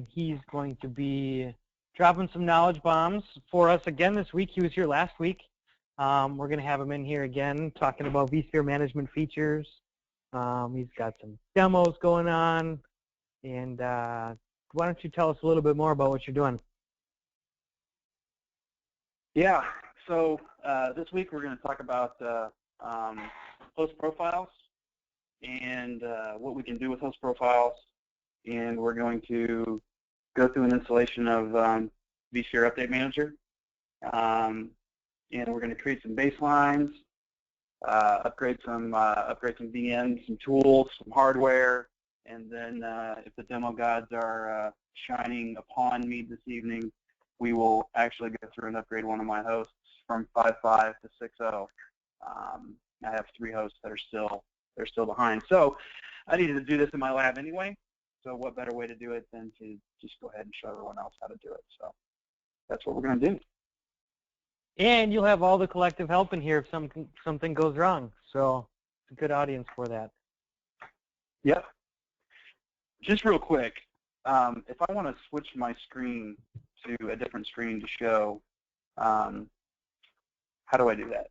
He's going to be dropping some knowledge bombs for us again this week. He was here last week. We're going to have him in here again talking about vSphere management features. He's got some demos going on. And why don't you tell us a little bit more about what you're doing? Yeah, so this week we're going to talk about host profiles and what we can do with host profiles. And we're going to go through an installation of vSphere Update Manager. And we're going to create some baselines, upgrade some VMs, some tools, some hardware, and then if the demo gods are shining upon me this evening, we will actually go through and upgrade one of my hosts from 5.5 to 6.0. I have 3 hosts that are still behind. So I needed to do this in my lab anyway. So what better way to do it than to just go ahead and show everyone else how to do it. So that's what we're going to do. And you'll have all the collective help in here if something goes wrong. So it's a good audience for that. Yep. Just real quick, if I want to switch my screen to a different screen to show, how do I do that?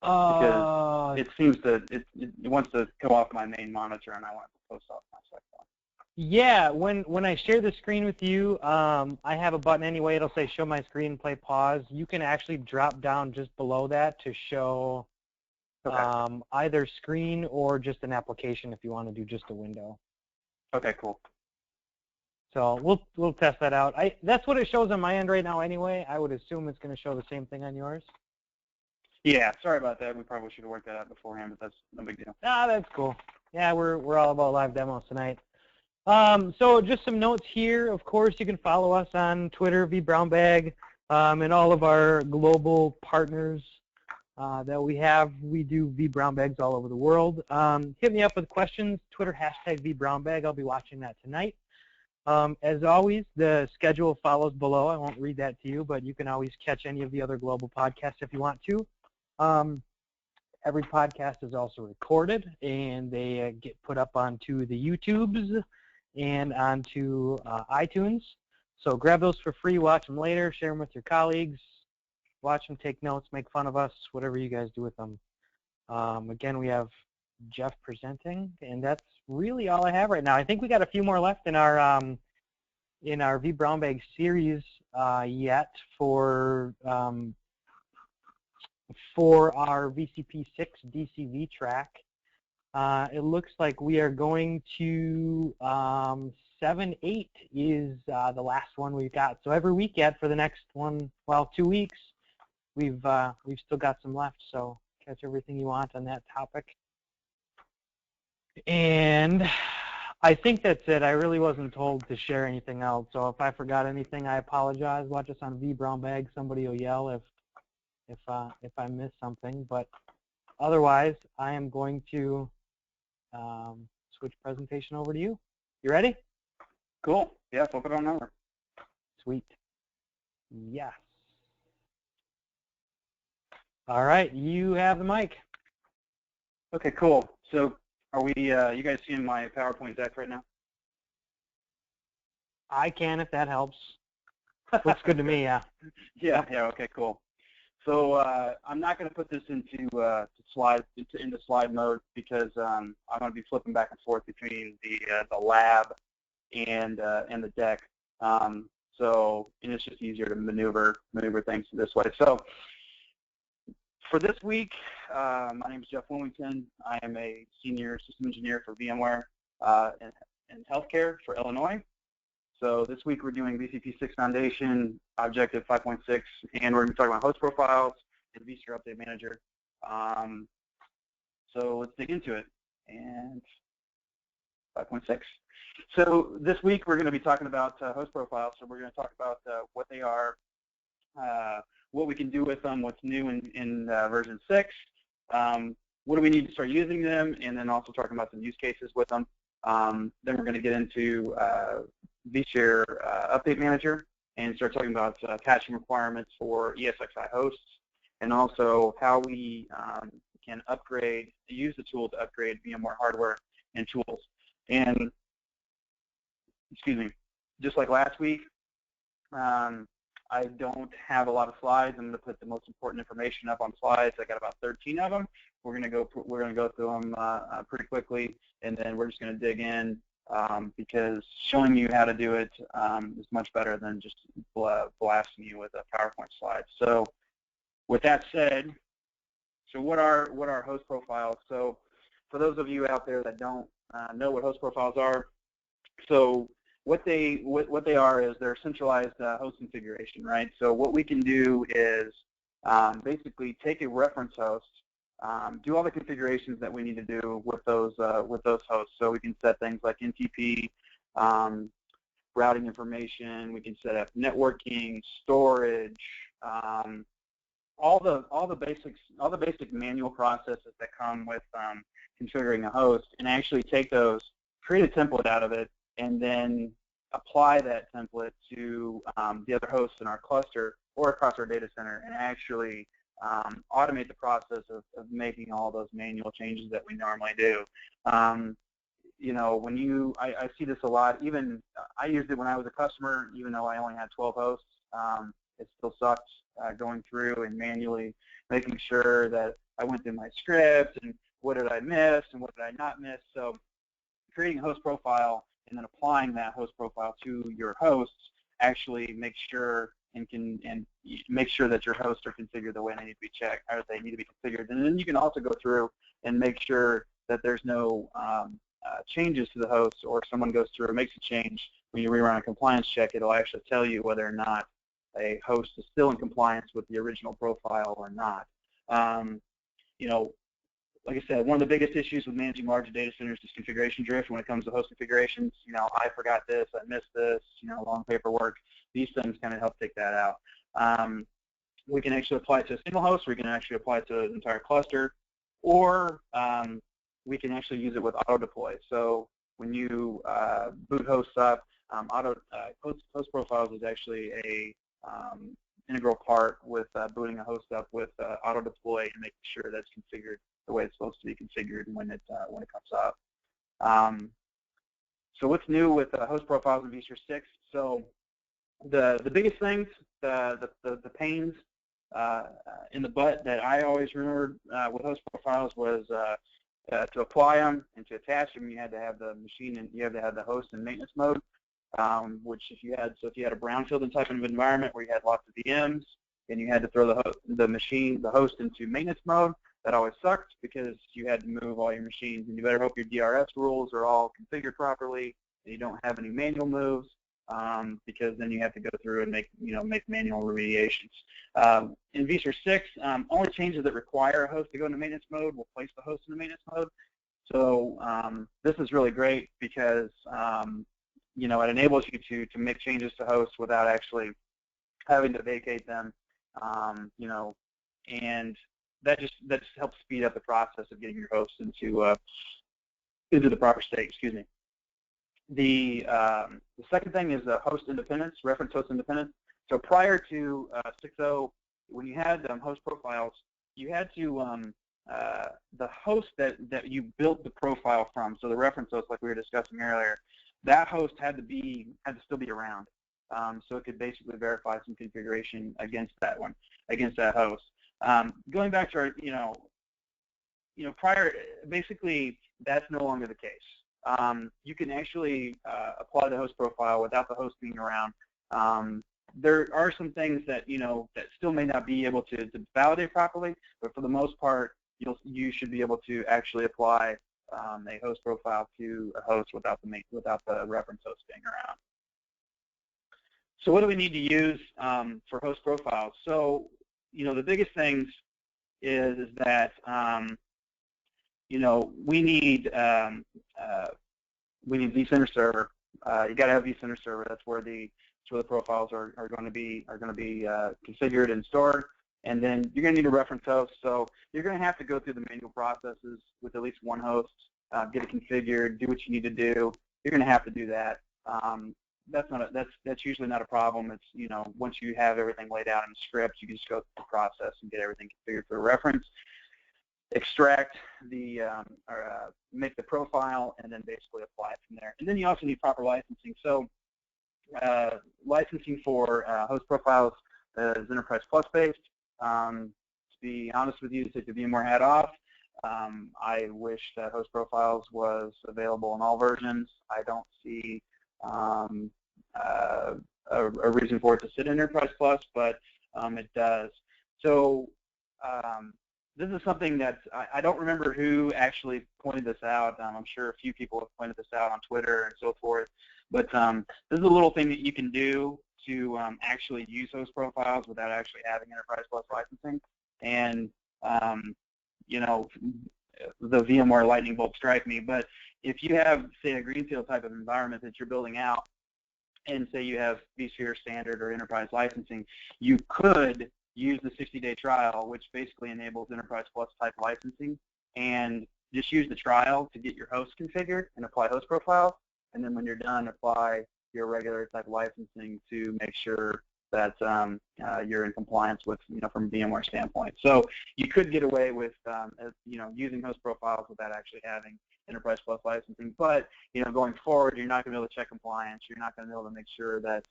Because it seems that it wants to go off my main monitor, and I want to post off my second one. Yeah, when I share the screen with you, I have a button anyway. It'll say show my screen, play pause. You can actually drop down just below that to show either screen or just an application if you want to do just a window. Okay, cool. So we'll test that out. That's what it shows on my end right now anyway. I would assume it's going to show the same thing on yours. Yeah, sorry about that. We probably should have worked that out beforehand, but that's no big deal. Ah, that's cool. Yeah, we're all about live demos tonight. So just some notes here. Of course, you can follow us on Twitter, vBrownbag, and all of our global partners that we have. We do vBrownbags all over the world. Hit me up with questions, Twitter hashtag vBrownbag. I'll be watching that tonight. As always, the schedule follows below. I won't read that to you, but you can always catch any of the other global podcasts if you want to. Every podcast is also recorded, and they get put up onto the YouTubes and onto iTunes. So grab those for free, watch them later, share them with your colleagues, watch them, take notes, make fun of us, whatever you guys do with them. Again, we have Geoff presenting, and that's really all I have right now. I think we got a few more left in our vBrownbag series yet for our VCP6 DCV track. It looks like we are going to 7.8 is the last one we've got. So every week yet for the next one, well, 2 weeks, we've still got some left. So catch everything you want on that topic. And I think that's it. I really wasn't told to share anything else. So if I forgot anything, I apologize. Watch us on vBrownbag. Somebody will yell if I miss something. But otherwise, I am going to switch presentation over to you. You ready? Cool. Yeah, flip it on over. Sweet. Yes. All right, you have the mic. Okay, cool. So are we, you guys seeing my PowerPoint deck right now? I can if that helps. Looks good to me, yeah. Yeah, okay, cool. So I'm not going to put this into slide mode because I'm going to be flipping back and forth between the lab and the deck. So and it's just easier to maneuver things this way. So for this week, my name is Geoff Wilmington. I am a senior system engineer for VMware and healthcare for Illinois. So this week we're doing VCP6 Foundation Objective 5.6, and we're going to be talking about host profiles and vSphere Update Manager. So let's dig into it. And 5.6. So this week we're going to be talking about host profiles. So we're going to talk about what they are, what we can do with them, what's new in version 6, what do we need to start using them, and then also talking about some use cases with them. Then we're going to get into vSphere Update Manager and start talking about patching requirements for ESXi hosts, and also how we can use the tool to upgrade VMware hardware and tools. And excuse me, just like last week, I don't have a lot of slides. I'm going to put the most important information up on slides. I got about 13 of them. We're going to go through them pretty quickly, and then we're just going to dig in because showing you how to do it is much better than just blasting you with a PowerPoint slide. So, with that said, so what are host profiles? So, for those of you out there that don't know what host profiles are, so what they are is they're centralized host configuration, right? So what we can do is basically take a reference host, do all the configurations that we need to do with those hosts. So we can set things like NTP, routing information. We can set up networking, storage, all the basic manual processes that come with configuring a host, and actually take those, create a template out of it, and then apply that template to the other hosts in our cluster or across our data center, and actually automate the process of making all those manual changes that we normally do. You know, I see this a lot. Even I used it when I was a customer, even though I only had 12 hosts. It still sucked going through and manually making sure that I went through my script and what did I miss and what did I not miss. So creating a host profile and then applying that host profile to your hosts actually make sure make sure that your hosts are configured the way they need to be checked, or they need to be configured. And then you can also go through and make sure that there's no changes to the host, or if someone goes through and makes a change, when you rerun a compliance check, it'll actually tell you whether or not a host is still in compliance with the original profile or not. You know, like I said, one of the biggest issues with managing larger data centers is configuration drift when it comes to host configurations. You know, I forgot this, I missed this, you know, long paperwork. These things kind of help take that out. We can actually apply it to a single host, or we can actually apply it to an entire cluster, or we can actually use it with auto deploy. So when you boot hosts up, host profiles is actually a integral part with booting a host up with auto deploy and making sure that's configured the way it's supposed to be configured when it comes up. So what's new with host profiles in VCP6? So the biggest things, the pains in the butt that I always remembered with host profiles was to apply them and to attach them, you had to have the machine and you had to have the host in maintenance mode. Which if you had a brownfield type of environment where you had lots of VMs and you had to throw the host into maintenance mode, that always sucked because you had to move all your machines, and you better hope your DRS rules are all configured properly and you don't have any manual moves, because then you have to go through and make manual remediations. In VCP6, only changes that require a host to go into maintenance mode will place the host in the maintenance mode. So this is really great because you know, it enables you to make changes to hosts without actually having to vacate them, you know, and that just helps speed up the process of getting your hosts into the proper state. Excuse me. The second thing is host independence, reference host independence. So prior to 6.0, when you had host profiles, you had to the host that you built the profile from, so the reference host like we were discussing earlier, that host had to still be around, so it could basically verify some configuration against that host. Going back to our, you know, prior, basically that's no longer the case. You can actually apply the host profile without the host being around. There are some things that that still may not be able to validate properly, but for the most part, you should be able to actually apply a host profile to a host without the reference host being around. So what do we need to use for host profiles? So the biggest things is that we need vCenter server. You got to have vCenter server. That's where the profiles are going to be configured and stored. And then you're going to need a reference host. So you're going to have to go through the manual processes with at least one host, get it configured, do what you need to do. You're going to have to do that. That's usually not a problem. It's once you have everything laid out in the script, you can just go through the process and get everything configured for reference. extract the make the profile and then basically apply it from there. And then you also need proper licensing. So licensing for host profiles is Enterprise Plus based. To be honest with you, to take the VMware hat off, I wish that host profiles was available in all versions. I don't see a reason for it to sit in Enterprise Plus, but it does. So this is something that I don't remember who actually pointed this out. I'm sure a few people have pointed this out on Twitter and so forth. But this is a little thing that you can do to actually use host profiles without actually having Enterprise Plus licensing. And you know, the VMware lightning bolt strike me. But if you have, say, a greenfield type of environment that you're building out, and say you have vSphere standard or enterprise licensing, you could use the 60-day trial, which basically enables Enterprise Plus type licensing, and just use the trial to get your host configured and apply host profiles, and then when you're done, apply your regular type licensing to make sure that you're in compliance with, from a VMware standpoint. So you could get away with, using host profiles without actually having Enterprise Plus licensing. But, going forward, you're not going to be able to check compliance. You're not going to be able to make sure that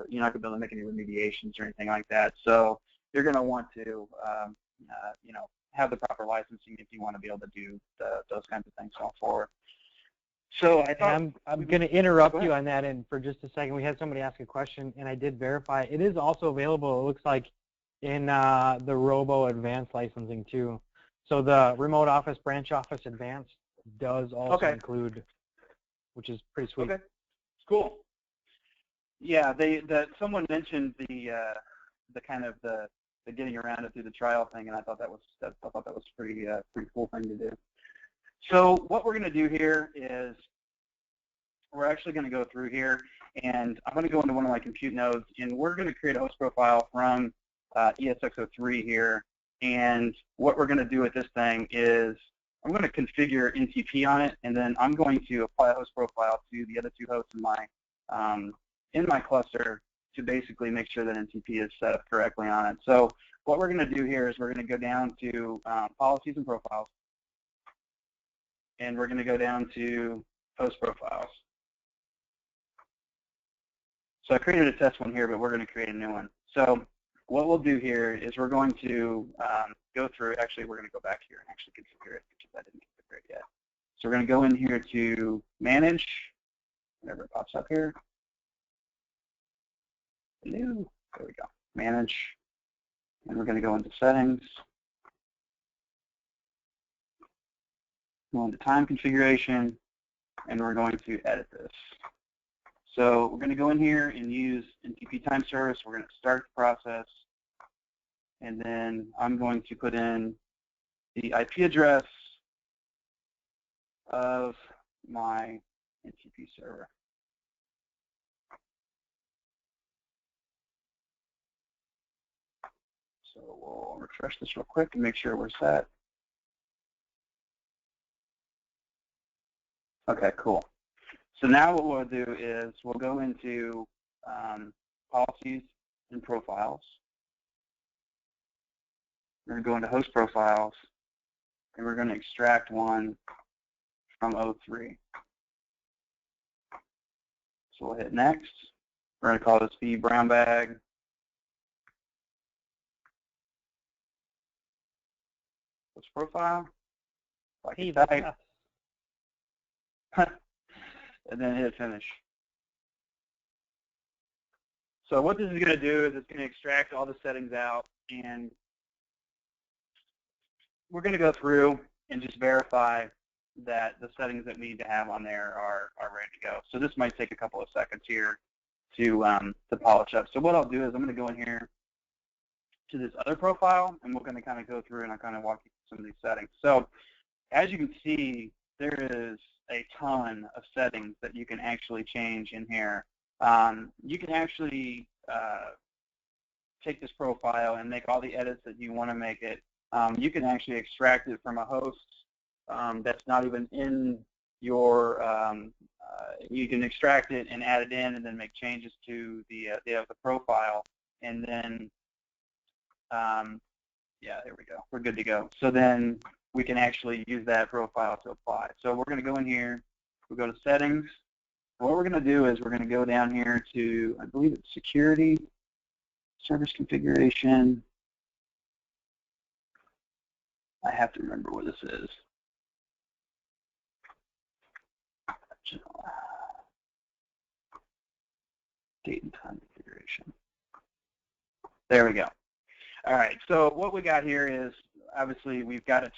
you're not going to be able to make any remediations or anything like that. So you're going to want to, have the proper licensing if you want to be able to do those kinds of things going forward. So I thought I'm going to interrupt you on that, and for just a second, we had somebody ask a question, and I did verify. It is also available, it looks like, in the Robo Advanced licensing too. So the Remote Office, Branch Office Advanced does also include, which is pretty sweet. Okay, cool. Yeah, someone mentioned the kind of the getting around it through the trial thing, and I thought that was pretty cool thing to do. So what we're going to do here is we're actually going to go through here, and I'm going to go into one of my compute nodes, and we're going to create a host profile from ESXi here. And what we're going to do with this thing is I'm going to configure NTP on it, and then I'm going to apply a host profile to the other two hosts in my cluster to basically make sure that NTP is set up correctly on it. So what we're going to do here is we're going to go down to policies and profiles, and we're going to go down to host profiles. So I created a test one here, but we're going to create a new one. So what we'll do here is we're going to go through, actually we're going to go back here and actually configure it because I didn't configure it yet. So we're going to go in here to manage, whatever it pops up here. New, there we go, manage, and we're going to go into settings. Go into time configuration, and we're going to edit this. So we're going to go in here and use NTP time service. We're going to start the process, and then I'm going to put in the IP address of my NTP server. So we'll refresh this real quick and make sure we're set. Okay, cool. So now what we'll do is we'll go into policies and profiles. We're going to go into host profiles, and we're going to extract one from O3. So we'll hit next. We're going to call this vBrownbag. Host profile. Hey, type. And then hit finish. So what this is going to do is it's going to extract all the settings out, and we're going to go through and just verify that the settings that we need to have on there are ready to go. So this might take a couple of seconds here to polish up. So what I'll do is I'm going to go in here to this other profile, and we're going to kind of go through and I'll kind of walk you through some of these settings. So as you can see, there is a ton of settings that you can actually change in here. You can actually take this profile and make all the edits that you want to make it. You can actually extract it from a host that's not even in your, you can extract it and add it in and then make changes to the profile. And then Yeah, there we go. We're good to go. So then we can actually use that profile to apply. So we're going to go in here. We'll go to settings. What we're going to do is we're going to go down here to, I believe it's security, service configuration. I have to remember what this is. Date and time configuration. There we go. All right. So what we got here is obviously we've got it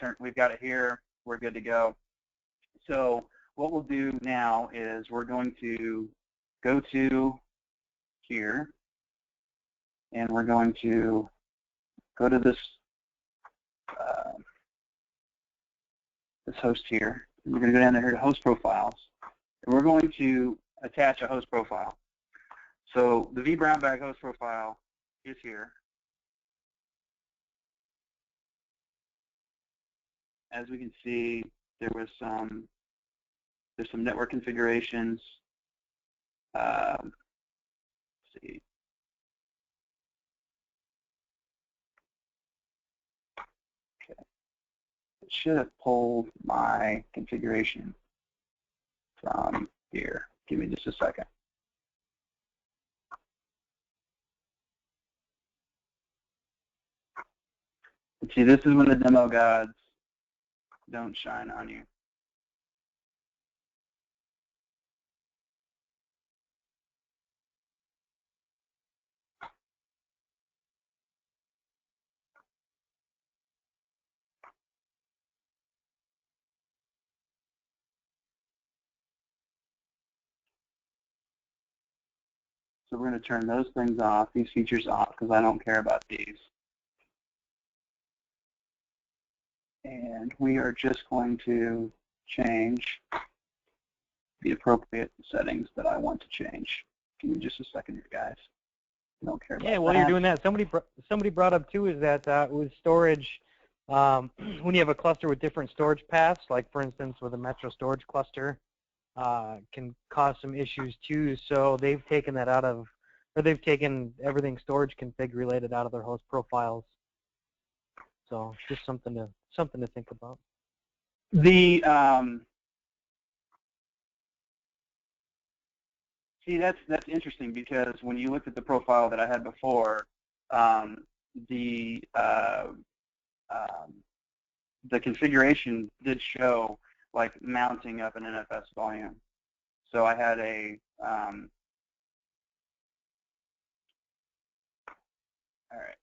here. We're good to go. So what we'll do now is we're going to go to here, and we're going to go to this this host here. And we're going to go down there to host profiles, and we're going to attach a host profile. So the vBrownbag host profile is here. As we can see, there's some network configurations. Let's see. Okay. It should have pulled my configuration from here. Give me just a second. And see, this is when the demo gods don't shine on you. So we're going to turn those things off, these features off, because I don't care about these. And we are just going to change the appropriate settings that I want to change. Give me just a second here, guys. I don't care about that. Yeah, while you're doing that, somebody brought up too is that with storage, when you have a cluster with different storage paths, like for instance with a metro storage cluster, can cause some issues too. So they've taken that out of, or they've taken everything storage config related out of their host profiles. So just something to think about. The see, that's interesting, because when you looked at the profile that I had before, the configuration did show like mounting up an NFS volume. So I had a all right.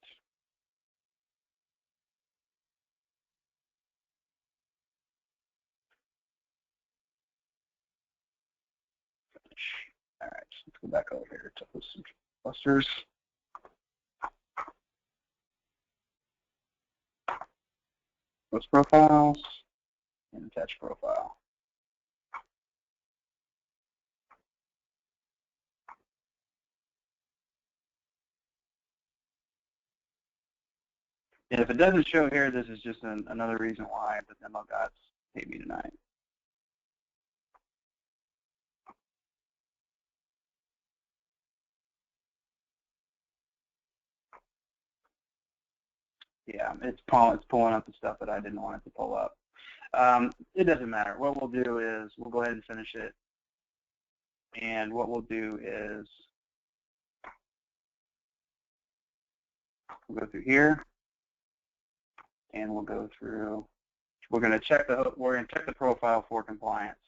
All right, let's go back over here to host some clusters. Host profiles and attach profile. And if it doesn't show here, this is just another reason why the demo gods hate me tonight. Yeah, it's pulling up the stuff that I didn't want it to pull up. It doesn't matter. What we'll do is we'll go ahead and finish it. And what we'll do is we'll go through here, and we'll go through. We're going to check the profile for compliance.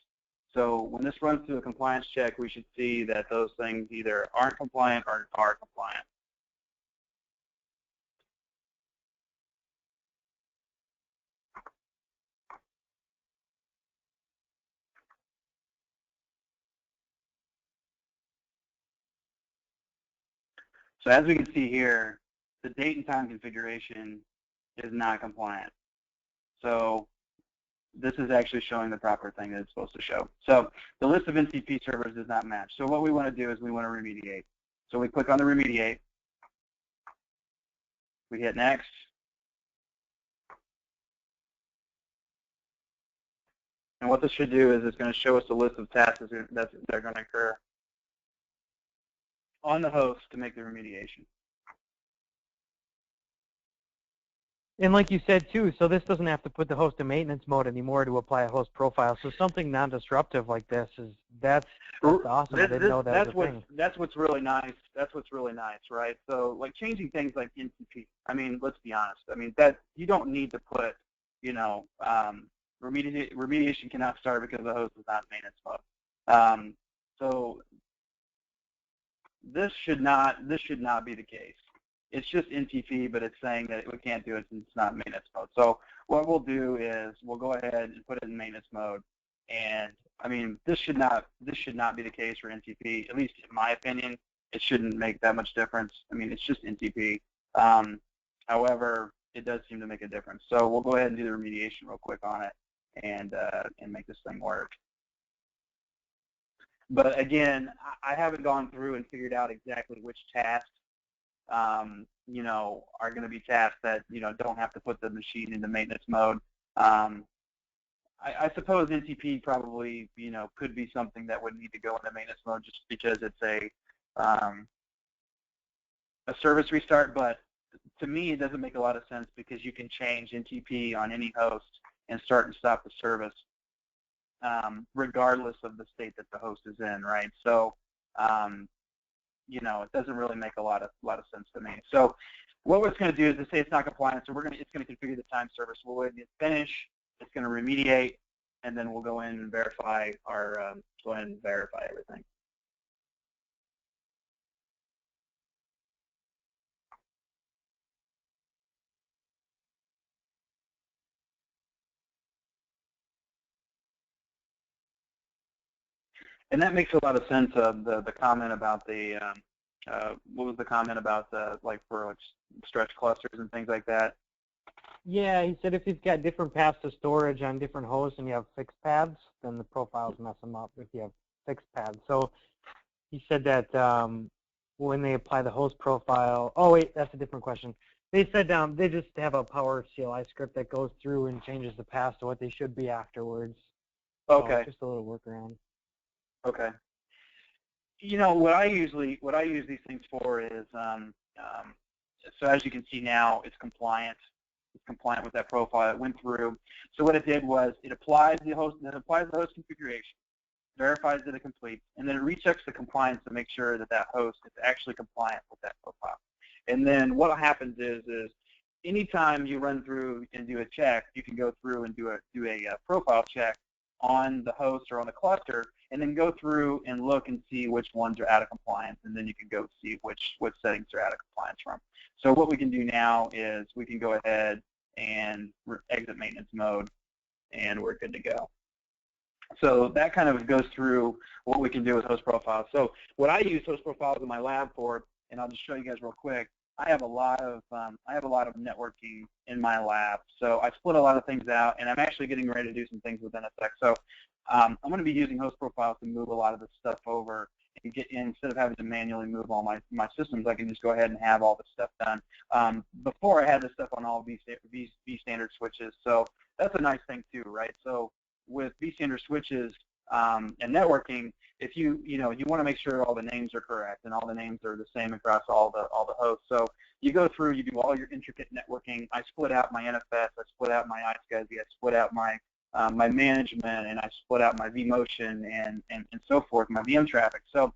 So when this runs through a compliance check, we should see that those things either aren't compliant or are compliant. So as we can see here, the date and time configuration is not compliant. So this is actually showing the proper thing that it's supposed to show. So the list of NCP servers does not match. So what we want to do is we want to remediate. So we click on the remediate. We hit next. And what this should do is it's going to show us a list of tasks that are going to occur on the host to make the remediation. And like you said too, so this doesn't have to put the host in maintenance mode anymore to apply a host profile. So something non-disruptive like this that's awesome. I didn't know that was a thing. That's what's really nice. That's what's really nice, right? So like changing things like NTP. I mean, let's be honest. I mean that you don't need to put, you know, remediation cannot start because the host is not in maintenance mode. So this should not be the case. It's just NTP, but it's saying that we can't do it since it's not in maintenance mode. So what we'll do is we'll go ahead and put it in maintenance mode. And I mean, this should not be the case for NTP. At least in my opinion, it shouldn't make that much difference. I mean, it's just NTP. However, it does seem to make a difference. So we'll go ahead and do the remediation real quick on it and make this thing work. But again, I haven't gone through and figured out exactly which tasks you know, are going to be tasks that, you know, don't have to put the machine into maintenance mode. I suppose NTP probably, you know, could be something that would need to go into maintenance mode just because it's a service restart. But to me, it doesn't make a lot of sense because you can change NTP on any host and start and stop the service regardless of the state that the host is in, right? So you know, it doesn't really make a lot of sense to me. So what it's going to do is to say it's not compliant, so it's going to configure the time service. We'll go ahead and hit finish. It's going to remediate, and then we'll go in and verify everything. And that makes a lot of sense. The comment about the what was the comment about the like for stretch clusters and things like that? Yeah, he said if you've got different paths to storage on different hosts and you have fixed paths, then the profiles mess them up if you have fixed paths. So he said that when they apply the host profile, oh wait, that's a different question. They said they just have a Power CLI script that goes through and changes the paths to what they should be afterwards. Okay. So just a little workaround. Okay. You know, what I use these things for is, so as you can see now, it's compliant. It's compliant with that profile. It went through. So what it did was it applies the host configuration, verifies that it completes, and then it rechecks the compliance to make sure that that host is actually compliant with that profile. And then what happens is anytime you run through and do a check, you can go through and do a profile check on the host or on the cluster, and then go through and look and see which ones are out of compliance, and then you can go see which settings are out of compliance from. So what we can do now is we can go ahead and exit maintenance mode, and we're good to go. So that kind of goes through what we can do with host profiles. So what I use host profiles in my lab for, and I'll just show you guys real quick. I have a lot of networking in my lab, so I split a lot of things out, and I'm actually getting ready to do some things with NSX. So I'm going to be using host profiles to move a lot of this stuff over and instead of having to manually move all my systems, I can just go ahead and have all this stuff done. Before I had this stuff on all V standard switches, so that's a nice thing too, right? So with V standard switches and networking, if you want to make sure all the names are correct and all the names are the same across all the hosts. So you go through, you do all your intricate networking. I split out my NFS, I split out my iSCSI, I split out my my management, and I split out my vMotion and so forth, my VM traffic. So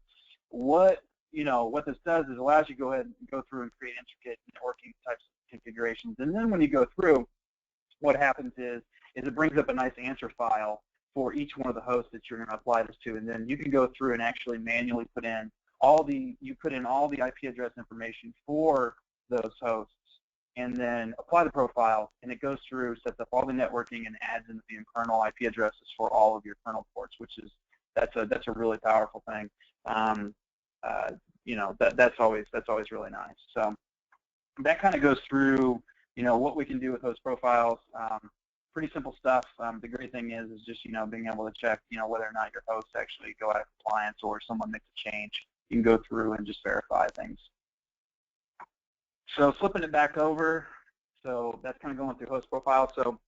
what this does is allows you to go ahead and go through and create intricate networking types of configurations. And then when you go through, what happens is it brings up a nice answer file for each one of the hosts that you're going to apply this to, and then you can go through and actually manually put in all the IP address information for those hosts, and then apply the profile, and it goes through, sets up all the networking, and adds in the kernel IP addresses for all of your kernel ports, which is that's a really powerful thing. That's always really nice. So that kind of goes through what we can do with host profiles. Pretty simple stuff. The great thing is just being able to check whether or not your hosts actually go out of compliance or someone makes a change. You can go through and just verify things. So flipping it back over, so that's kind of going through host profiles. So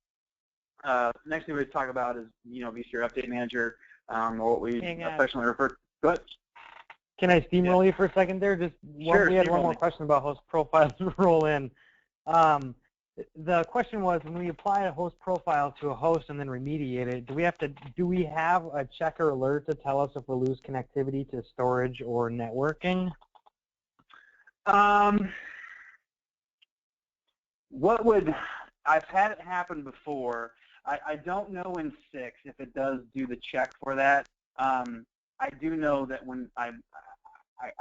next thing we're going to talk about is vSphere Update Manager, or what we affectionately refer to. Go ahead. Can I steamroll you for a second there? Just sure, we had one more question about host profiles to roll in. the question was, when we apply a host profile to a host and then remediate it, do we have a checker alert to tell us if we lose connectivity to storage or networking? I've had it happen before. I don't know in 6 if it does do the check for that. I do know that when I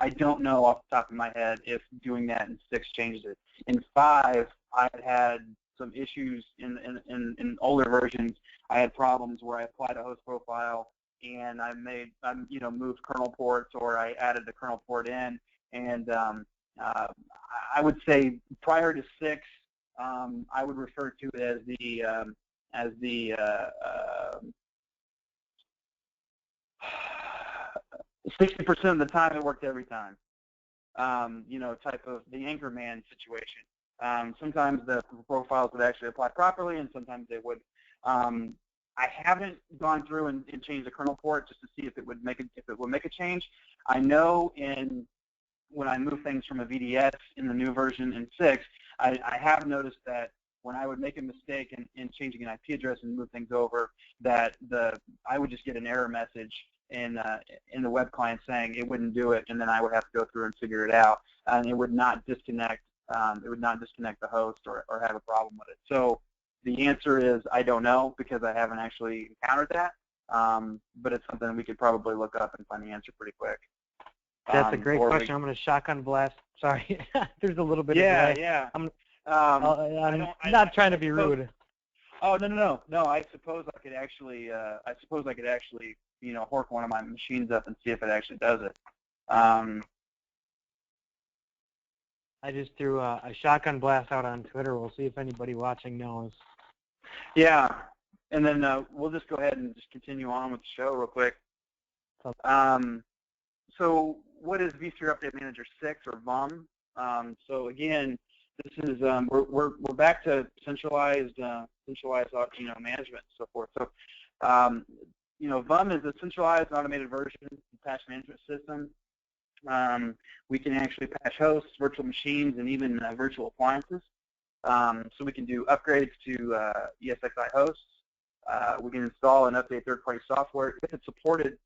don't know off the top of my head if doing that in 6 changes it. In 5, I had some issues in older versions. I had problems where I applied a host profile and I moved kernel ports, or I added the kernel port in, and I would say prior to 6, I would refer to it as the 60% of the time it worked every time. Type of the anchorman situation. Sometimes the profiles would actually apply properly, and sometimes they would. I haven't gone through and changed the kernel port just to see if it would make a change. I know when I move things from a VDS in the new version in 6, I have noticed that when I would make a mistake in changing an IP address and move things over, that I would just get an error message in the web client saying it wouldn't do it, and then I would have to go through and figure it out, and it would not disconnect. It would not disconnect the host or have a problem with it. So the answer is I don't know, because I haven't actually encountered that, but it's something we could probably look up and find the answer pretty quick. That's a great question. I'm going to shotgun blast. Sorry, there's a little bit of delay. Yeah. I'm not trying to be rude. Oh, no. I suppose I could actually hork one of my machines up and see if it actually does it. I just threw a shotgun blast out on Twitter. We'll see if anybody watching knows. Yeah, and then we'll just go ahead and just continue on with the show real quick. So what is vSphere Update Manager 6, or VUM? So again, this is we're back to centralized management and so forth. So VUM is a centralized automated version of the patch management system. We can actually patch hosts, virtual machines, and even virtual appliances. So we can do upgrades to ESXi hosts. We can install and update third-party software if it's supported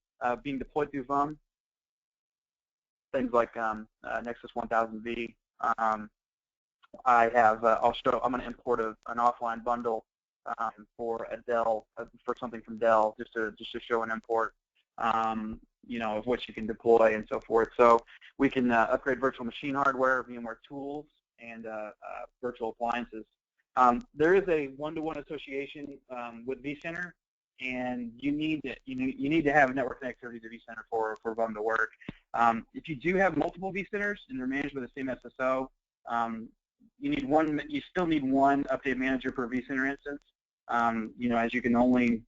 being deployed through VUM. Things like Nexus 1000V. I'm going to import an offline bundle for a Dell, for something from Dell, just to show an import, of what you can deploy and so forth. So we can upgrade virtual machine hardware, VMware tools, and virtual appliances. There is a one-to-one association with vCenter, and you need to have network connectivity to vCenter for VUM to work. If you do have multiple vCenters and they're managed with the same SSO, you still need one update manager per vCenter instance. As you can only,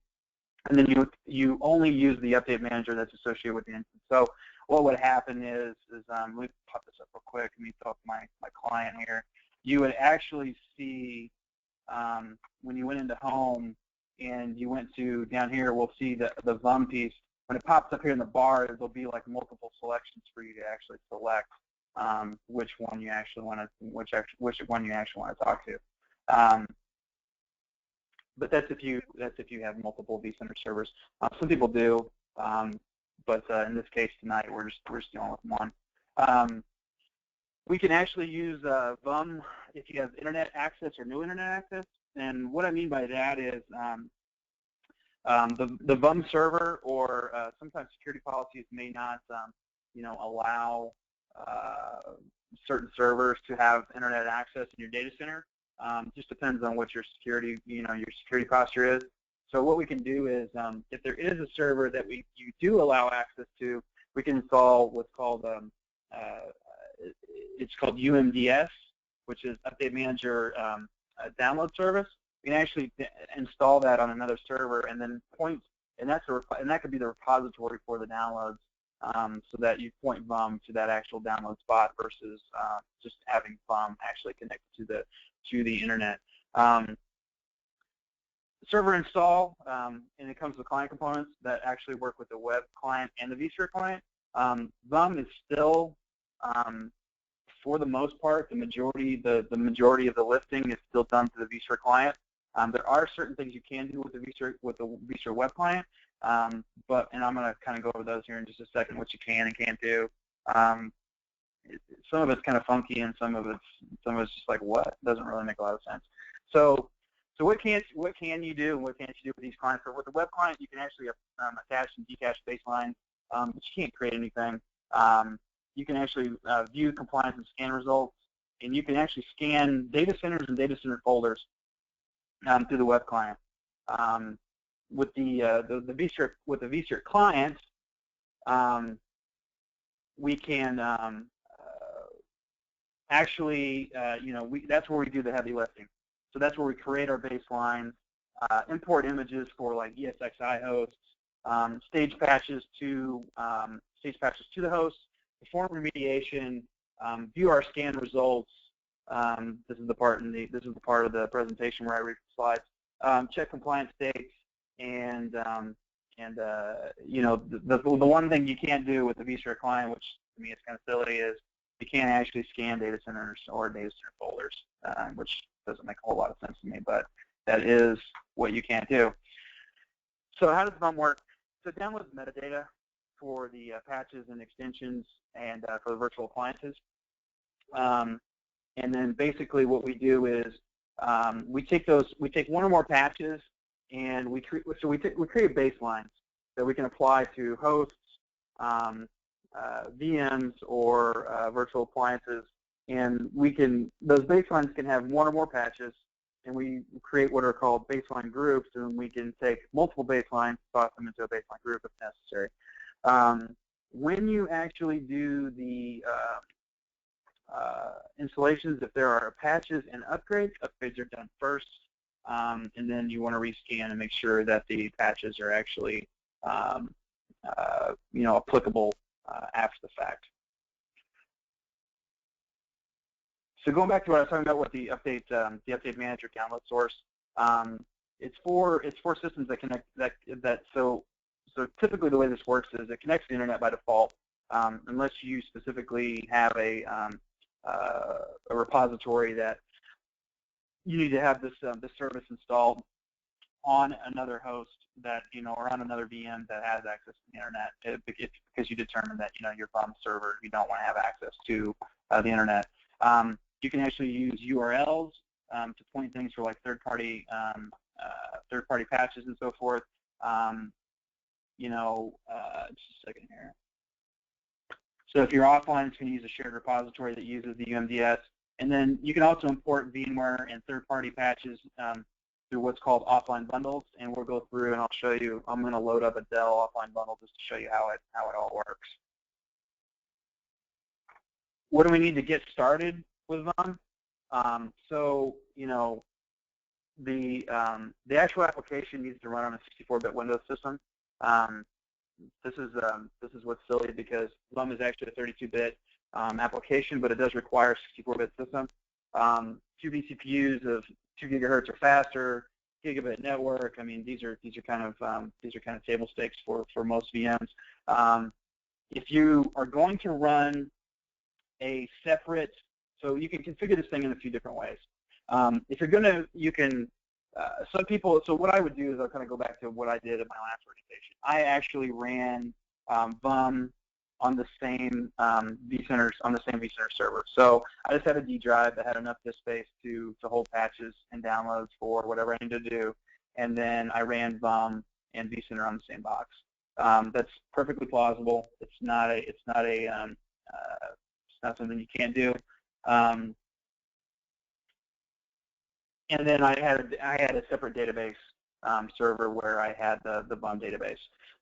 and then you only use the update manager that's associated with the instance. So what would happen is let me pop this up real quick. Let me talk to my client here. You would actually see when you went into home and you went to down here, we'll see the VUM piece. When it pops up here in the bar, there'll be like multiple selections for you to actually select which one you actually want to talk to. But that's if you have multiple vCenter servers. Some people do, but in this case tonight we're just dealing with one. We can actually use VUM if you have internet access or no internet access. And what I mean by that is the VUM server, or sometimes security policies may not allow certain servers to have internet access in your data center. Just depends on what your security posture is. So what we can do is, if there is a server that you do allow access to, we can install what's called it's called UMDS, which is Update Manager Download Service. We can actually install that on another server, and then that could be the repository for the downloads, so that you point VUM to that actual download spot versus just having VUM actually connected to the internet. Server install, and it comes with client components that actually work with the web client and the vSphere client. VUM is still for the most part, the majority of the lifting is still done through the vSphere client. There are certain things you can do with the vSphere web client, and I'm going to kind of go over those here in just a second, what you can and can't do. Some of it's kind of funky, and some of it's just like, what? It doesn't really make a lot of sense. So what can you do, and what can't you do with these clients? So with the web client, you can actually attach and decache baselines, but you can't create anything. You can actually view compliance and scan results, and you can actually scan data centers and data center folders through the web client. With the vSphere client, we can actually, that's where we do the heavy lifting. So that's where we create our baselines, import images for like ESXi hosts, stage patches to the host, perform remediation, view our scan results. This is the part of the presentation where I read the slides. Check compliance states, and the one thing you can't do with the vSphere client, which to me is kind of silly, is you can't actually scan data centers or data center folders, which doesn't make a whole lot of sense to me, but that is what you can't do. So how does VUM work? So it downloads metadata for the patches and extensions and for the virtual appliances. And then basically what we do is we take one or more patches, and we create baselines that we can apply to hosts, VMs, or virtual appliances, and those baselines can have one or more patches, and we create what are called baseline groups, and we can take multiple baselines, toss them into a baseline group if necessary. When you actually do the installations, if there are patches and upgrades are done first, and then you want to rescan and make sure that the patches are actually applicable after the fact. So going back to what I was talking about with the update manager download source, it's for systems that connect so typically the way this works is it connects to the internet by default, unless you specifically have a repository that you need to have this service installed on another host that or on another VM that has access to the internet. It's because you determine that your VUM server, you don't want to have access to the internet. You can actually use URLs to point things for like third-party patches and so forth. Just a second here. So if you're offline, it's going to use a shared repository that uses the UMDS. And then you can also import VMware and third-party patches through what's called offline bundles. And we'll go through and I'll show you. I'm going to load up a Dell offline bundle just to show you how it all works. What do we need to get started with VUM? The actual application needs to run on a 64-bit Windows system. This is what's silly because VUM is actually a 32-bit application, but it does require a 64-bit system. 2 vCPUs of 2 gigahertz or faster, gigabit network. I mean, these are kind of table stakes for most VMs. If you are going to run a separate, so you can configure this thing in a few different ways. If you're gonna, you can. Some people. So what I would do is I'll kind of go back to what I did at my last organization. I actually ran VUM on the same vCenter server. So I just had a D drive that had enough disk space to hold patches and downloads for whatever I needed to do, and then I ran VUM and vCenter on the same box. That's perfectly plausible. It's not something you can't do. And then I had a separate database server where I had the VUM database.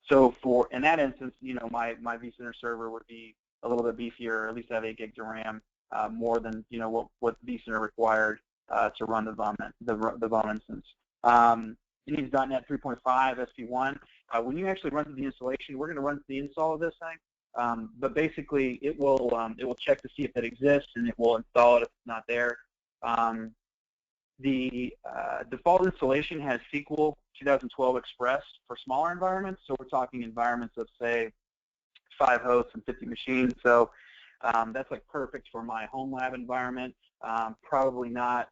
So in that instance, my vCenter server would be a little bit beefier, or at least have 8 gigs of RAM, more than what vCenter required to run the VUM instance. It needs .NET 3.5 SP1. When you actually run through the installation, we're going to run through the install of this thing. But basically, it will check to see if it exists, and it will install it if it's not there. The default installation has SQL 2012 Express for smaller environments. So we're talking environments of, say, 5 hosts and 50 machines. So That's like perfect for my home lab environment. Probably not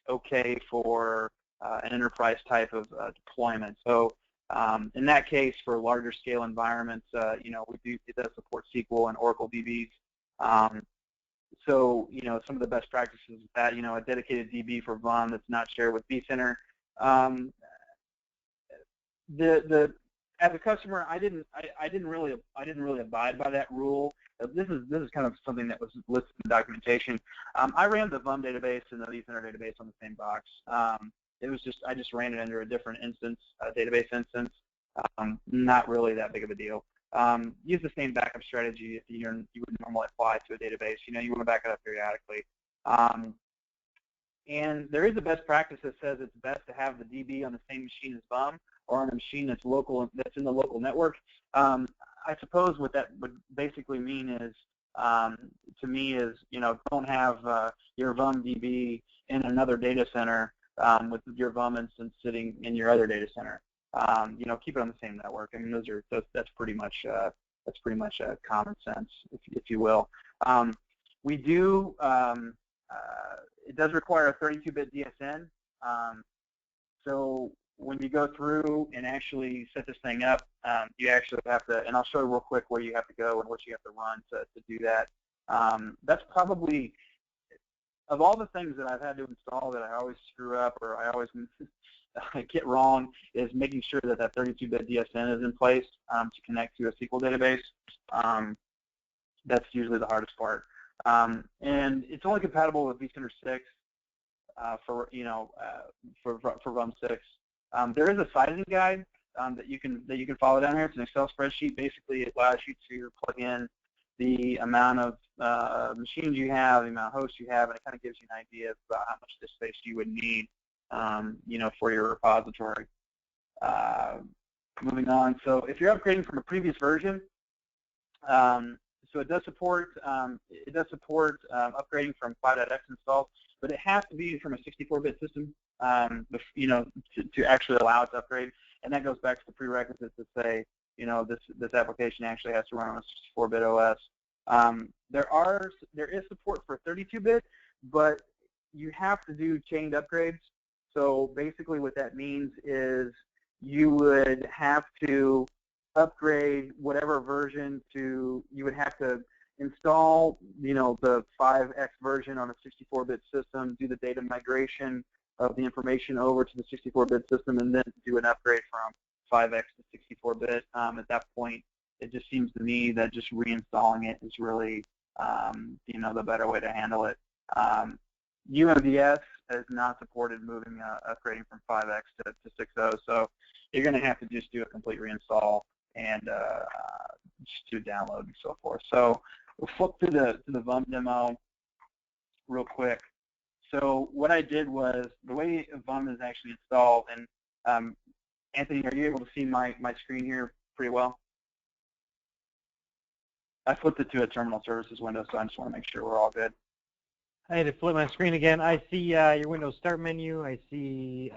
okay for an enterprise type of deployment. So in that case, for larger scale environments, it does support SQL and Oracle DBs. So some of the best practices is that a dedicated DB for VUM that's not shared with vCenter. As a customer, I didn't really abide by that rule. This is kind of something that was listed in the documentation. I ran the VUM database and the vCenter database on the same box. It was just I just ran it under a different instance, database instance. Not really that big of a deal. Use the same backup strategy you would normally apply to a database. You want to back it up periodically. And there is a best practice that says it's best to have the DB on the same machine as VUM, or on a machine that's local, that's in the local network. I suppose what that would basically mean is, to me, is don't have your VUM DB in another data center with your VUM instance sitting in your other data center. Keep it on the same network. I mean, that's pretty much common sense, if you will. We do. It does require a 32-bit DSN. So when you go through and actually set this thing up, you actually have to, and I'll show you real quick where you have to go and what you have to run to do that. That's probably, of all the things that I've had to install that I always screw up or I always get wrong, is making sure that that 32-bit DSN is in place to connect to a SQL database. That's usually the hardest part. And it's only compatible with vCenter 6 for VUM 6. There is a sizing guide that you can follow down here. It's an Excel spreadsheet. Basically, it allows you to plug in the amount of machines you have, the amount of hosts you have, and it kind of gives you an idea of how much disk space you would need, for your repository. Moving on. So if you're upgrading from a previous version, so it does support upgrading from 5.x installed, but it has to be from a 64-bit system, to actually allow it to upgrade. And that goes back to the prerequisites that say, this application actually has to run on a 64-bit OS. There is support for 32-bit, but you have to do chained upgrades. So basically, what that means is you would have to upgrade whatever version to, you would have to install, the 5X version on a 64-bit system, do the data migration of the information over to the 64-bit system, and then do an upgrade from 5X to 64-bit. At that point, it just seems to me that just reinstalling it is really, the better way to handle it. UMDS has not supported moving, upgrading from 5X to 6.0, so you're going to have to just do a complete reinstall and just do download and so forth. So we'll flip to the VUM demo real quick. So what I did was, the way VUM is actually installed, and Anthony, are you able to see my screen here pretty well? I flipped it to a terminal services window, so I just want to make sure we're all good. I had to flip my screen again. I see your Windows Start menu. I see,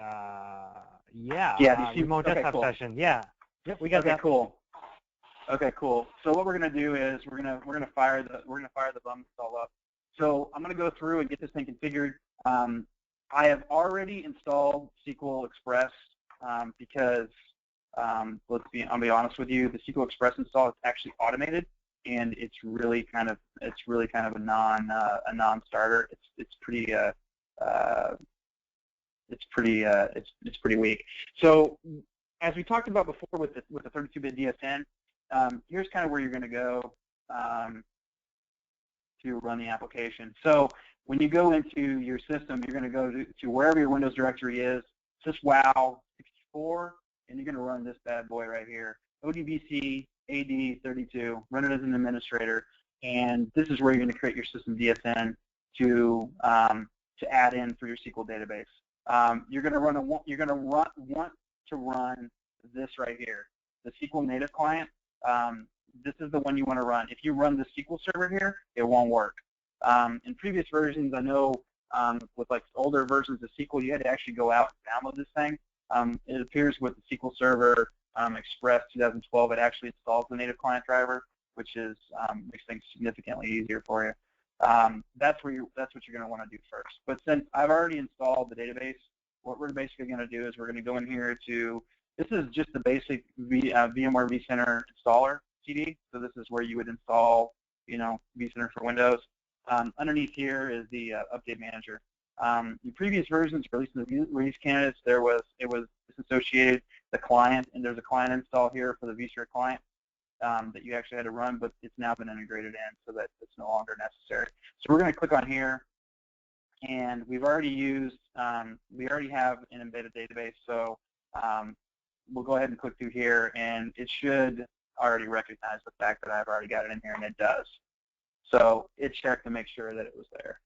remote desktop session. Yeah. Yep, we got that. Cool. Okay, cool. So what we're going to do is we're going to fire the VUM install up. So I'm going to go through and get this thing configured. I have already installed SQL Express because I'll be honest with you, the SQL Express install is actually automated, and it's really kind of a non-starter. It's pretty weak. So as we talked about before with the 32-bit DSN, here's kind of where you're going to go to run the application. So when you go into your system, you're going to go to wherever your Windows directory is, syswow 64, and you're going to run this bad boy right here, odbc ad32, run it as an administrator, and this is where you're going to create your system DSN to add in for your SQL database. You're going to want to run this right here, the SQL native client. This is the one you want to run. If you run the SQL server here, it won't work. In previous versions, I know with like older versions of SQL, you had to actually go out and download this thing. It appears with the SQL Server Express 2012, it actually installs the native client driver, which is makes things significantly easier for you. That's what you're going to want to do first. But since I've already installed the database, what we're basically going to do is we're going to go in here to, this is just the basic VMware vCenter installer CD. So this is where you would install, vCenter for Windows. Underneath here is the update manager. In previous versions, or at least in the release candidates, it was disassociated the client, and there's a client install here for the vSphere client that you actually had to run, but it's now been integrated in so that it's no longer necessary. So we're going to click on here, and we've already used, we already have an embedded database, so we'll go ahead and click through here, and it should already recognize the fact that I've already got it in here, and it does. So it checked to make sure that it was there.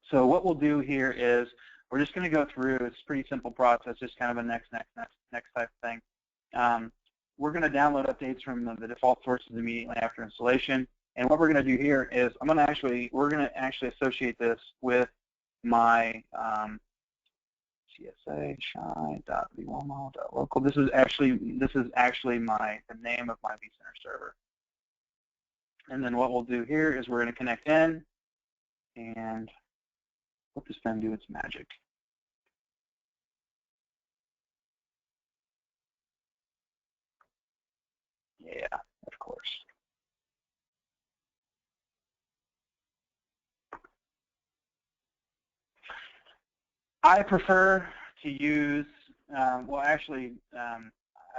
So what we'll do here is we're just going to go through. It's a pretty simple process, just kind of a next type of thing. We're going to download updates from the default sources immediately after installation. And what we're going to do here is we're going to actually associate this with my csa.shi.vwalmall.local. This is actually the name of my vCenter server. And then what we'll do here is we're going to connect in and let this thing do its magic. Yeah, of course. I prefer to use, I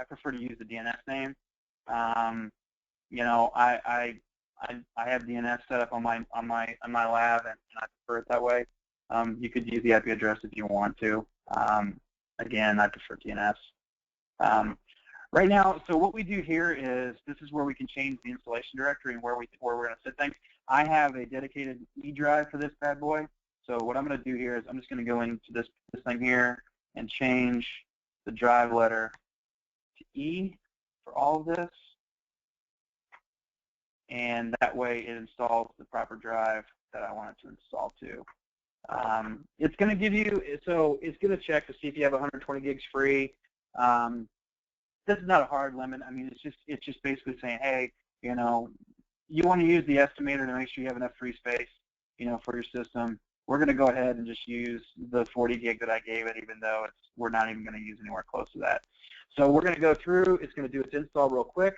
prefer to use the DNS name. I have DNS set up on my lab, and I prefer it that way. You could use the IP address if you want to. Again, I prefer DNS. Right now, so what we do here is this is where we can change the installation directory and where we're going to set things. I have a dedicated E drive for this bad boy. So what I'm going to do here is I'm just going to go into this thing here and change the drive letter to E for all of this. And that way it installs the proper drive that I want it to install to. It's going to give you, so it's going to check to see if you have 120 gigs free. This is not a hard limit. I mean, it's just basically saying, hey, you want to use the estimator to make sure you have enough free space, for your system. We're going to go ahead and just use the 40 gig that I gave it, even though we're not even going to use anywhere close to that. So we're going to go through. It's going to do its install real quick.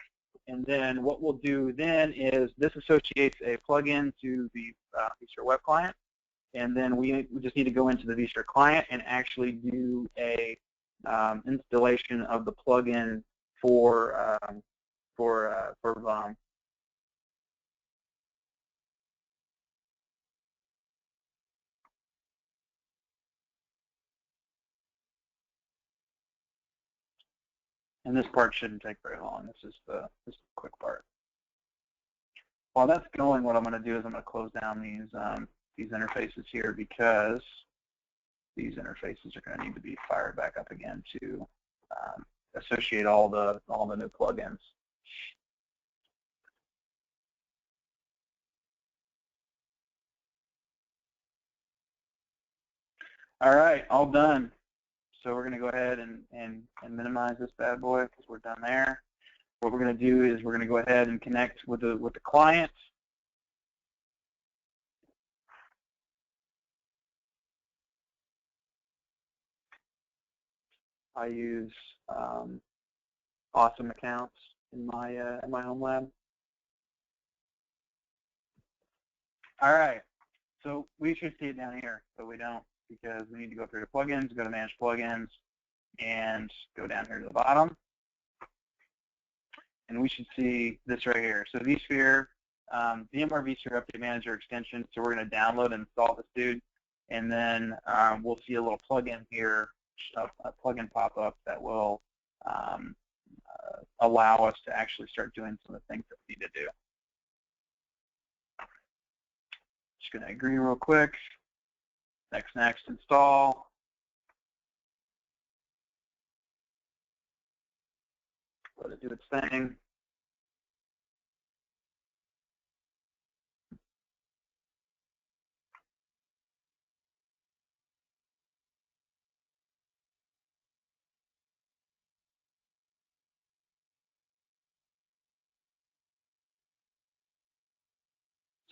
And then what we'll do then is this associates a plugin to the vSphere web client. And then we just need to go into the vSphere client and actually do a installation of the plugin for VOM. And this part shouldn't take very long. This is the quick part. While that's going, what I'm going to do is I'm going to close down these interfaces here, because these interfaces are going to need to be fired back up again to associate all the new plugins. All right, all done. So we're going to go ahead and minimize this bad boy because we're done there. What we're going to do is we're going to go ahead and connect with the client. I use awesome accounts in my home lab. All right, so we should see it down here, but we don't, because we need to go through the plugins, go to manage plugins, and go down here to the bottom. And we should see this right here. So vSphere, VMware vSphere Update Manager extension. So we're going to download and install this dude, and then we'll see a little plugin here, a plugin pop up that will allow us to actually start doing some of the things that we need to do. Just going to agree real quick. Next, install. Let it do its thing.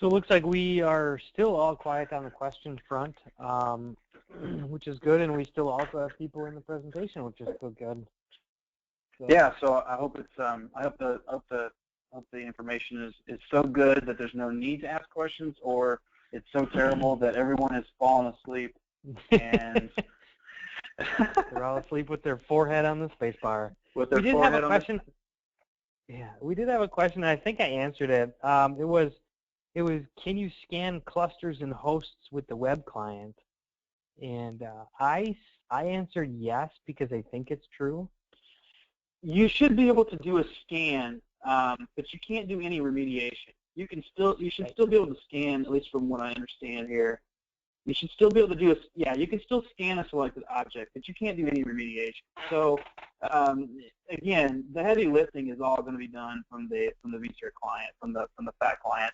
So it looks like we are still all quiet on the question front, which is good, and we still also have people in the presentation, which is still good. So. Yeah, so I hope it's I hope the information is so good that there's no need to ask questions, or it's so terrible that everyone has fallen asleep and they're all asleep with their forehead on the space bar. With their we did forehead have a on question. Yeah, we did have a question, and I think I answered it. It was, can you scan clusters and hosts with the web client? And I answered yes because I think it's true. You should be able to do a scan, but you can't do any remediation. You should still be able to scan, at least from what I understand here. You should still be able to do you can still scan a selected object, but you can't do any remediation. So again, the heavy lifting is all going to be done from the vCP client, from the FAT client.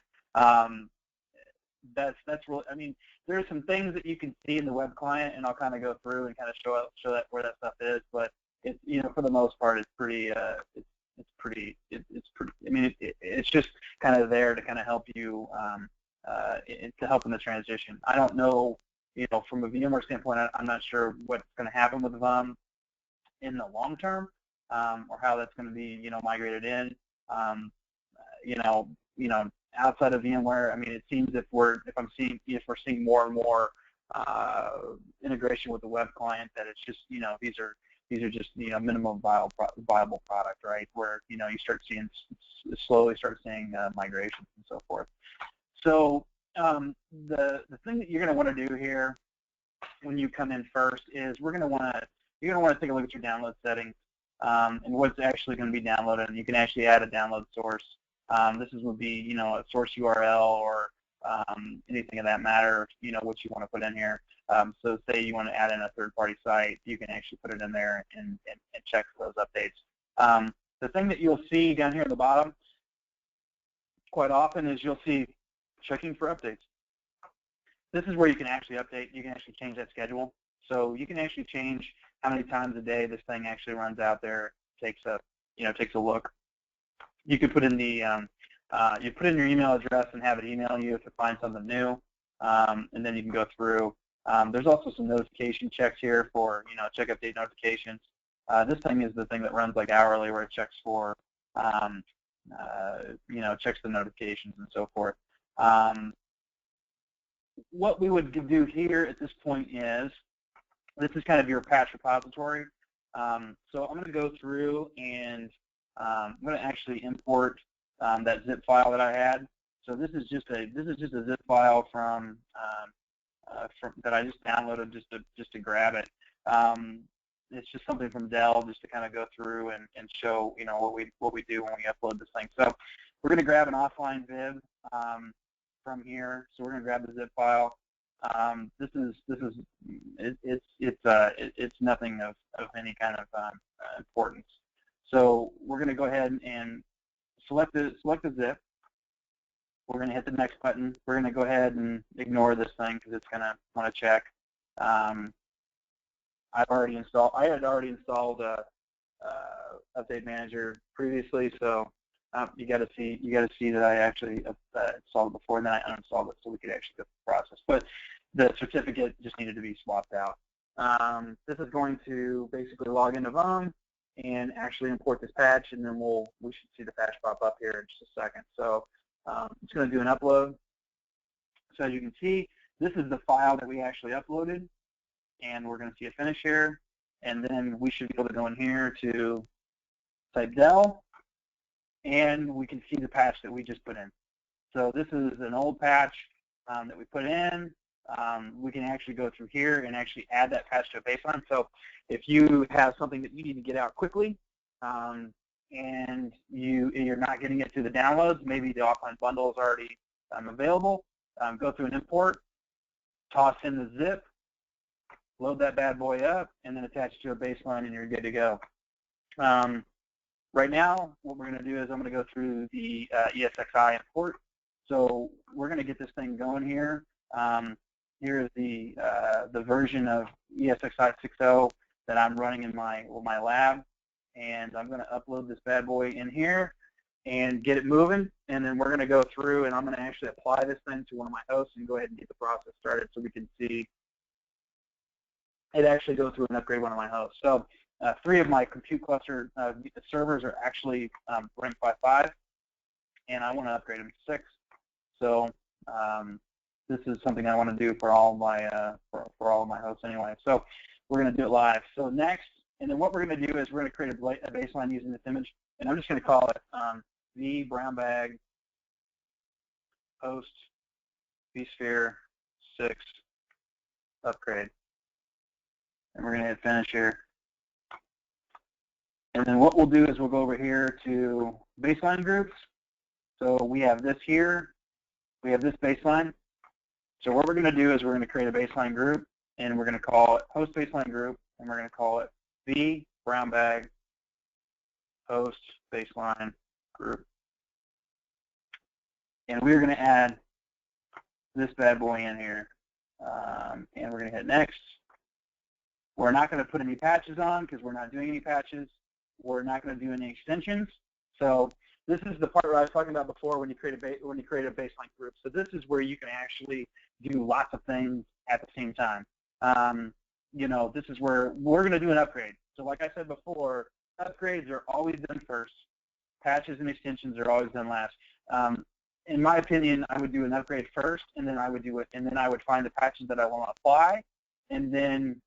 That's really, I mean, there are some things that you can see in the web client, and I'll kind of go through and kind of show that where that stuff is, but it's, you know, for the most part, it's pretty it's pretty. I mean, it's just kind of there to kind of help you to help in the transition. I don't know, you know, from a VMware standpoint, I'm not sure what's going to happen with VUM in the long term, or how that's going to be, you know, migrated in. You know, outside of VMware, I mean, it seems if we're seeing more and more integration with the web client, that it's just, you know, these are just, you know, minimum viable product, right? Where, you know, you slowly start seeing migrations and so forth. So the thing that you're going to want to do here when you come in first is you're going to want to take a look at your download settings and what's actually going to be downloaded. And you can actually add a download source. Would be, you know, a source URL or anything of that matter, you know, what you want to put in here. So say you want to add in a third-party site, you can actually put it in there and check for those updates. The thing that you'll see down here at the bottom quite often is you'll see checking for updates. This is where you can actually update. You can actually change that schedule. So you can actually change how many times a day this thing actually runs out there, takes a look. You could put in you put in your email address and have it email you if you find something new, and then you can go through. There's also some notification checks here for, you know, check update notifications. This thing is the thing that runs like hourly, where it checks for, you know, checks the notifications and so forth. What we would do here at this point is, this is kind of your patch repository. So I'm going to go through and I'm going to actually import that zip file that I had. So this is just a zip file from that I just downloaded just to grab it. It's just something from Dell, just to kind of go through and show, you know, what we do when we upload this thing. So we're going to grab an offline viv from here. So we're going to grab the zip file. It's nothing of any kind of importance. So we're going to go ahead and select the zip. We're going to hit the next button. We're going to go ahead and ignore this thing because it's going to want to check. I had already installed Update Manager previously, so you got to see that I actually installed it before, and then I uninstalled it so we could actually go through the process. But the certificate just needed to be swapped out. This is going to basically log into VUM and actually import this patch, and then we should see the patch pop up here in just a second. So it's going to do an upload. So as you can see, this is the file that we actually uploaded, and we're going to see a finish here, and then we should be able to go in here to type Dell, and we can see the patch that we just put in. So this is an old patch that we put in. We can actually go through here and actually add that patch to a baseline. So if you have something that you need to get out quickly, and you're not getting it through the downloads, maybe the offline bundle is already available, go through an import, toss in the zip, load that bad boy up, and then attach it to a baseline, and you're good to go. Right now, what we're going to do is I'm going to go through the ESXi import. So we're going to get this thing going here. Here is the version of ESXi 6.0 that I'm running in my lab, and I'm going to upload this bad boy in here. and get it moving, and then we're going to go through, and I'm going to actually apply this thing to one of my hosts and go ahead and get the process started so we can see it actually go through and upgrade one of my hosts. So 3 of my compute cluster servers are actually running 5.5, and I want to upgrade them to 6. So this is something I want to do for all of my for all of my hosts anyway. So we're going to do it live. So next, and then what we're going to do is we're going to create a baseline using this image, and I'm just going to call it vBrownbag host vSphere 6 upgrade. And we're going to hit finish here. And then what we'll do is we'll go over here to baseline groups. So we have this here. We have this baseline. So what we're going to do is we're going to create a baseline group, and we're going to call it host baseline group, and we're going to call it vBrownbag host baseline group. And we're going to add this bad boy in here. And we're going to hit next. We're not going to put any patches on because we're not doing any patches. We're not going to do any extensions. So this is the part where I was talking about before when you create a baseline group. So this is where you can actually do lots of things at the same time. You know, this is where we're going to do an upgrade. So like I said before, upgrades are always done first. Patches and extensions are always done last. In my opinion, I would do an upgrade first, and then I would do it, and then I would find the patches that I want to apply, and then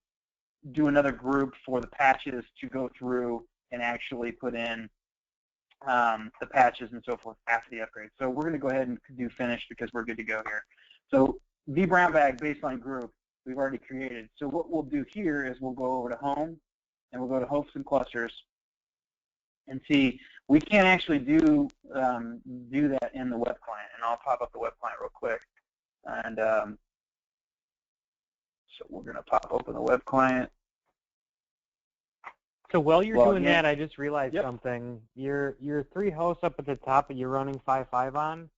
do another group for the patches to go through and actually put in the patches and so forth after the upgrade. So we're going to go ahead and do finish because we're good to go here. So vBrownbag baseline group we've already created. So what we'll do here is we'll go over to home, and we'll go to hosts and clusters, and see we can't actually do that in the web client. And I'll pop up the web client real quick. And so we're going to pop open the web client. So while you're doing that, I just realized something. Your 3 hosts up at the top that you're running 5.5 on,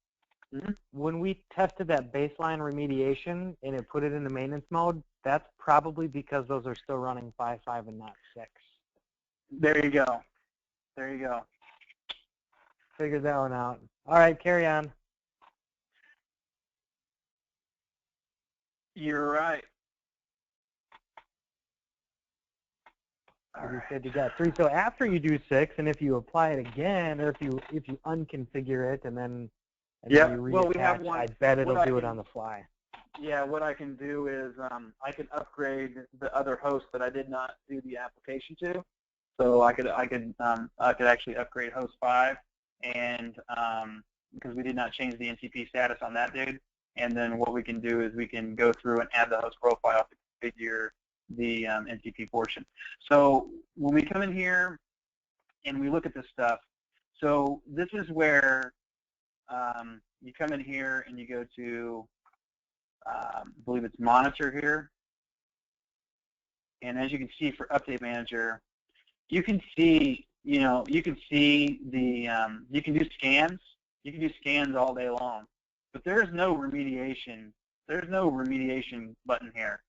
when we tested that baseline remediation and it put it into maintenance mode, that's probably because those are still running 5.5 and not 6. There you go. There you go. Figured that one out. All right, carry on. You're right. You said you got 3. So after you do 6, and if you apply it again, or if you unconfigure it and then you reattach, I bet it'll do it on the fly. Yeah, what I can do is I can upgrade the other host that I did not do the application to. So I could actually upgrade host 5, and because we did not change the NTP status on that dude. And then what we can do is we can go through and add the host profile to configure the NTP portion. So when we come in here and we look at this stuff, so this is where you come in here and you go to, I believe it's monitor here. And as you can see for update manager, you can see, you can see the, you can do scans. You can do scans all day long, but there's no remediation. There's no remediation button here.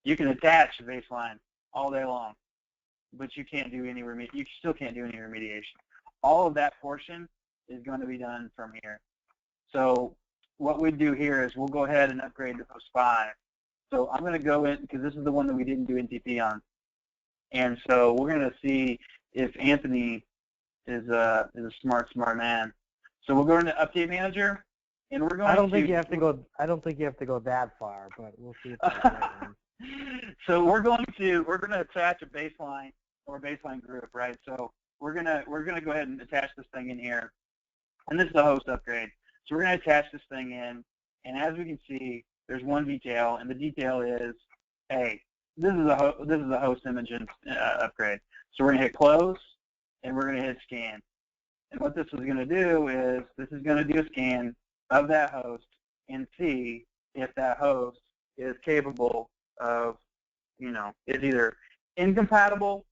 You can attach a baseline all day long, but you can't do any you still can't do any remediation. All of that portion is going to be done from here. So what we do here is we'll go ahead and upgrade to host 5. So I'm going to go in because this is the one that we didn't do NTP on, and so we're going to see if Anthony is a smart man. So we'll go into update manager, and we're going. I don't think you have to go. I don't think you have to go that far, but we'll see if that's the right one. So we're going to attach a baseline or a baseline group, right? So we're gonna go ahead and attach this thing in here, and this is a host upgrade. So we're gonna attach this thing in, and as we can see, there's one detail, and the detail is, hey, this is a host image upgrade. So we're gonna hit close, and we're gonna hit scan. And what this is gonna do is this is gonna do a scan of that host and see if that host is capable of, is either incompatible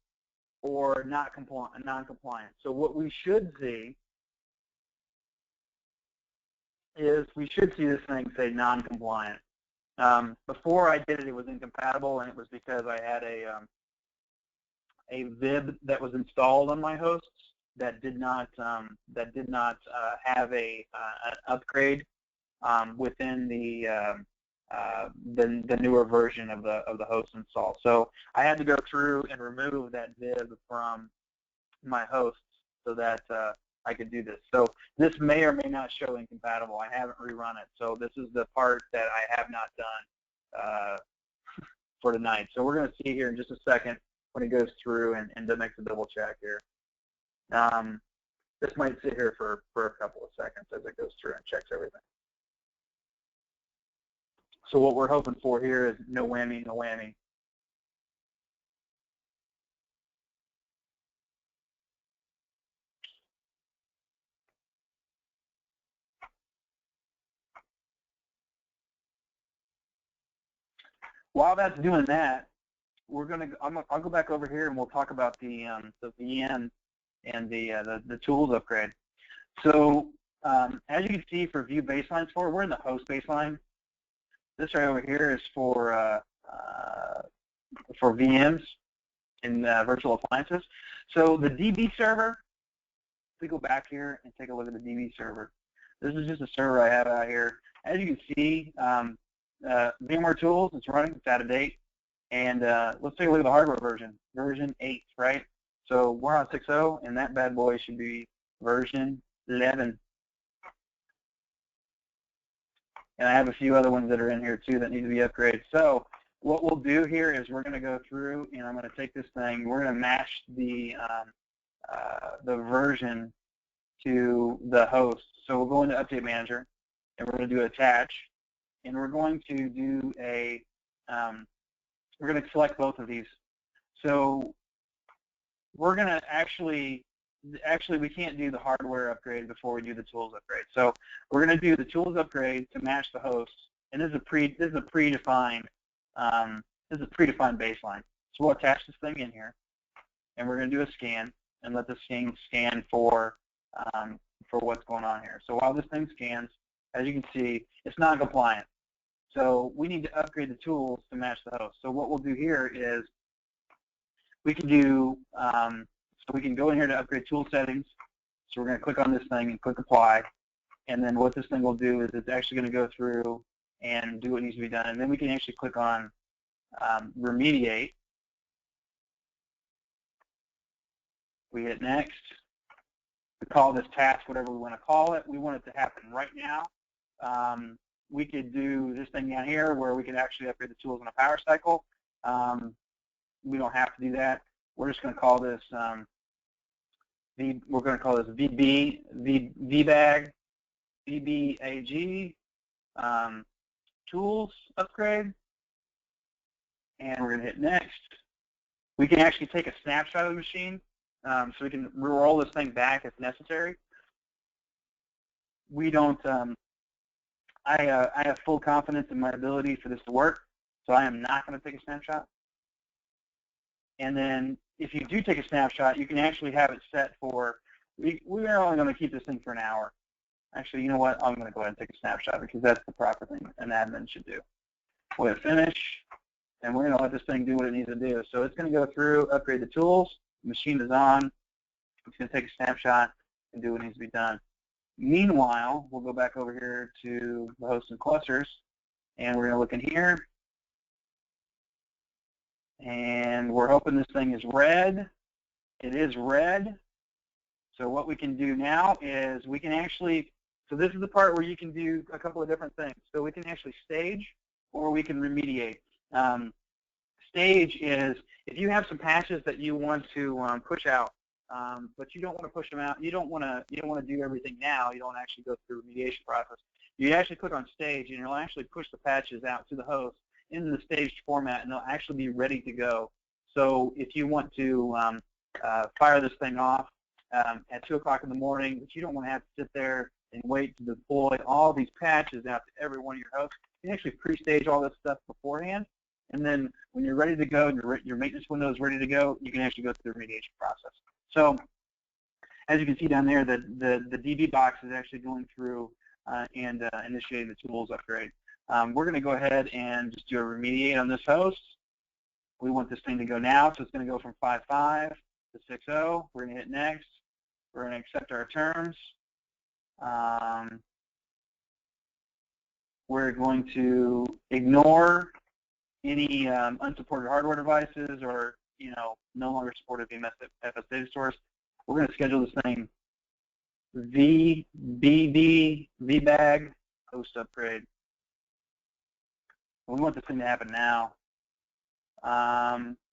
or non-compliant. So what we should see is we should see this thing say non-compliant. Before I did it, it was incompatible, and it was because I had a VIB that was installed on my hosts that did not have an upgrade within the newer version of the host install. So I had to go through and remove that div from my hosts so that I could do this. So this may or may not show incompatible. I haven't rerun it. So this is the part that I have not done for tonight. So we're going to see here in just a second when it goes through and makes a double check here. This might sit here for a couple of seconds as it goes through and checks everything. So what we're hoping for here is no whammy, no whammy. While that's doing that, I'll go back over here and we'll talk about the VM and the tools upgrade. So as you can see for view baselines we're in the host baseline. This right over here is for VMs and virtual appliances. So the DB server, if we go back here and take a look at the DB server, this is just a server I have out here. As you can see, VMware Tools, it's running, it's out of date. And let's take a look at the hardware version 8, right? So we're on 6.0, and that bad boy should be version 11. And I have a few other ones that are in here too that need to be upgraded. So what we'll do here is we're going to go through, and I'm going to take this thing, we're going to match the version to the host. So we'll go into Update Manager, and we're going to do Attach, and we're going to do a, we're going to select both of these. So we're going to actually we can't do the hardware upgrade before we do the tools upgrade. So we're going to do the tools upgrade to match the host, and this is a predefined baseline. So we'll attach this thing in here, and we're going to do a scan and let this thing scan for what's going on here. So while this thing scans, as you can see, it's not compliant. So we need to upgrade the tools to match the host. So what we'll do here is we can do so we can go in here to upgrade tool settings. So we're going to click on this thing and click apply. And then what this thing will do is it's actually going to go through and do what needs to be done. And then we can actually click on remediate. We hit next. We call this task whatever we want to call it. We want it to happen right now. We could do this thing down here where we can actually upgrade the tools in a power cycle. We don't have to do that. We're just going to call this vBag tools upgrade, and we're going to hit next. We can actually take a snapshot of the machine, so we can roll this thing back if necessary. We don't. I have full confidence in my ability for this to work, so I am not going to take a snapshot. And then if you do take a snapshot, you can actually have it set for, we are only going to keep this thing for an hour. Actually, you know what? I'm going to go ahead and take a snapshot because that's the proper thing an admin should do. We'll hit finish, and we're going to let this thing do what it needs to do. So it's going to go through, upgrade the tools, the machine is on, it's going to take a snapshot and do what needs to be done. Meanwhile, we'll go back over here to the hosts and clusters, and we're going to look in here. And we're hoping this thing is red. It is red. So what we can do now is we can actually, so this is the part where you can do a couple of different things. So we can actually stage or we can remediate. Stage is if you have some patches that you want to push out, but you don't want to push them out. You don't want to do everything now. You don't actually go through the remediation process. You actually click on stage, and you'll actually push the patches out to the host in the staged format, and they'll actually be ready to go. So if you want to fire this thing off at 2 o'clock in the morning, but you don't want to have to sit there and wait to deploy all these patches out to every one of your hosts, you can actually pre-stage all this stuff beforehand, and then when you're ready to go and your maintenance window is ready to go, you can actually go through the remediation process. So as you can see down there, the DB box is actually going through and initiating the tools upgrade. We're going to go ahead and just do a remediate on this host. We want this thing to go now, so it's going to go from 5.5 to 6.0. We're going to hit next. We're going to accept our terms. We're going to ignore any unsupported hardware devices or, no longer supported VMS data source. We're going to schedule this thing vBag host upgrade. We want this thing to happen now.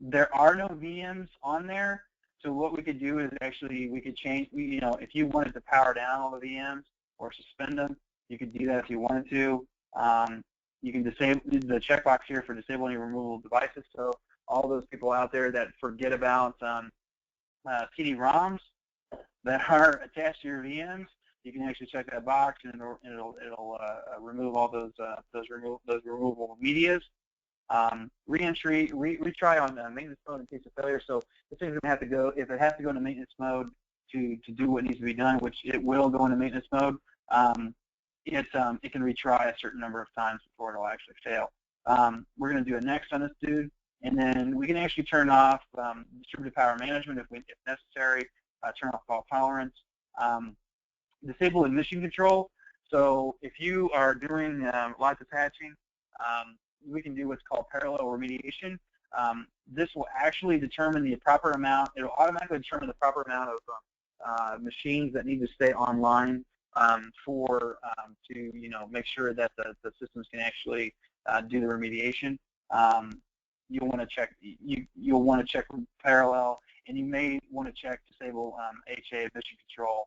There are no VMs on there, so what we could do is actually we could change, if you wanted to power down all the VMs or suspend them, you could do that if you wanted to. You can disable the checkbox here for disabling removable devices, so all those people out there that forget about CD-ROMs that are attached to your VMs, you can actually check that box, and it'll remove all those removable medias. Reentry, retry on maintenance mode in case of failure. So this thing's going to have to go, if it has to go into maintenance mode to do what needs to be done, which it will go into maintenance mode, it can retry a certain number of times before it'll actually fail. We're going to do a next on this dude, and then we can actually turn off distributed power management if necessary, turn off fault tolerance, disable admission control. So if you are doing lots of patching, we can do what's called parallel remediation. This will actually determine the proper amount. It will automatically determine the proper amount of machines that need to stay online to make sure that the systems can actually do the remediation. You'll want to check. You'll want to check parallel, and you may want to check disable HA admission control.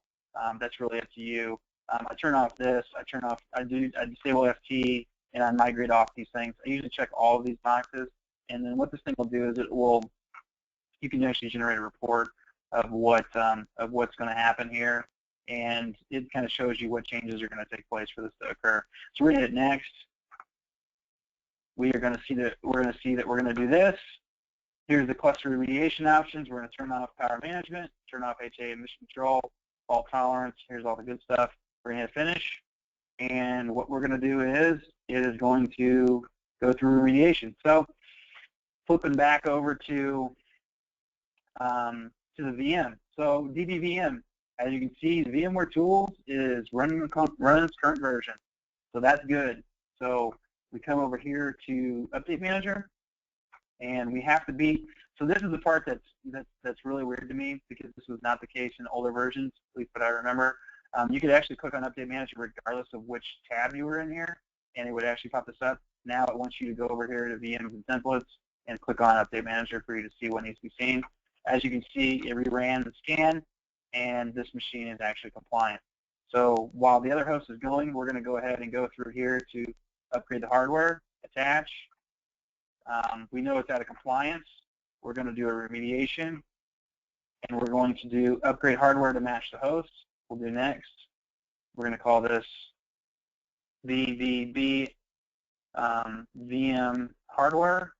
That's really up to you. I turn off this. I disable FT, and I migrate off these things. I usually check all of these boxes, and then what this thing will do is you can actually generate a report of what's going to happen here, and it kind of shows you what changes are going to take place for this to occur. So we're going to hit next. We're going to see that we're going to do this. Here's the cluster remediation options. We're going to turn off power management, turn off HA emission control, fault tolerance. Here's all the good stuff. We're going to hit finish. And what we're going to do is it is going to go through remediation. So flipping back over to the VM. So DBVM, as you can see, the VMware Tools is running its current version. So that's good. So we come over here to Update Manager, and we have to be. So this is the part that's really weird to me, because this was not the case in older versions, at least that I remember. You could actually click on Update Manager regardless of which tab you were in here, and it would actually pop this up. Now it wants you to go over here to VMs and templates and click on Update Manager for you to see what needs to be seen. As you can see, it reran the scan, and this machine is actually compliant. So while the other host is going, we're going to go ahead and go through here to upgrade the hardware, attach. We know it's out of compliance. We're going to do a remediation, and we're going to do upgrade hardware to match the host. We'll do next. We're going to call this VM hardware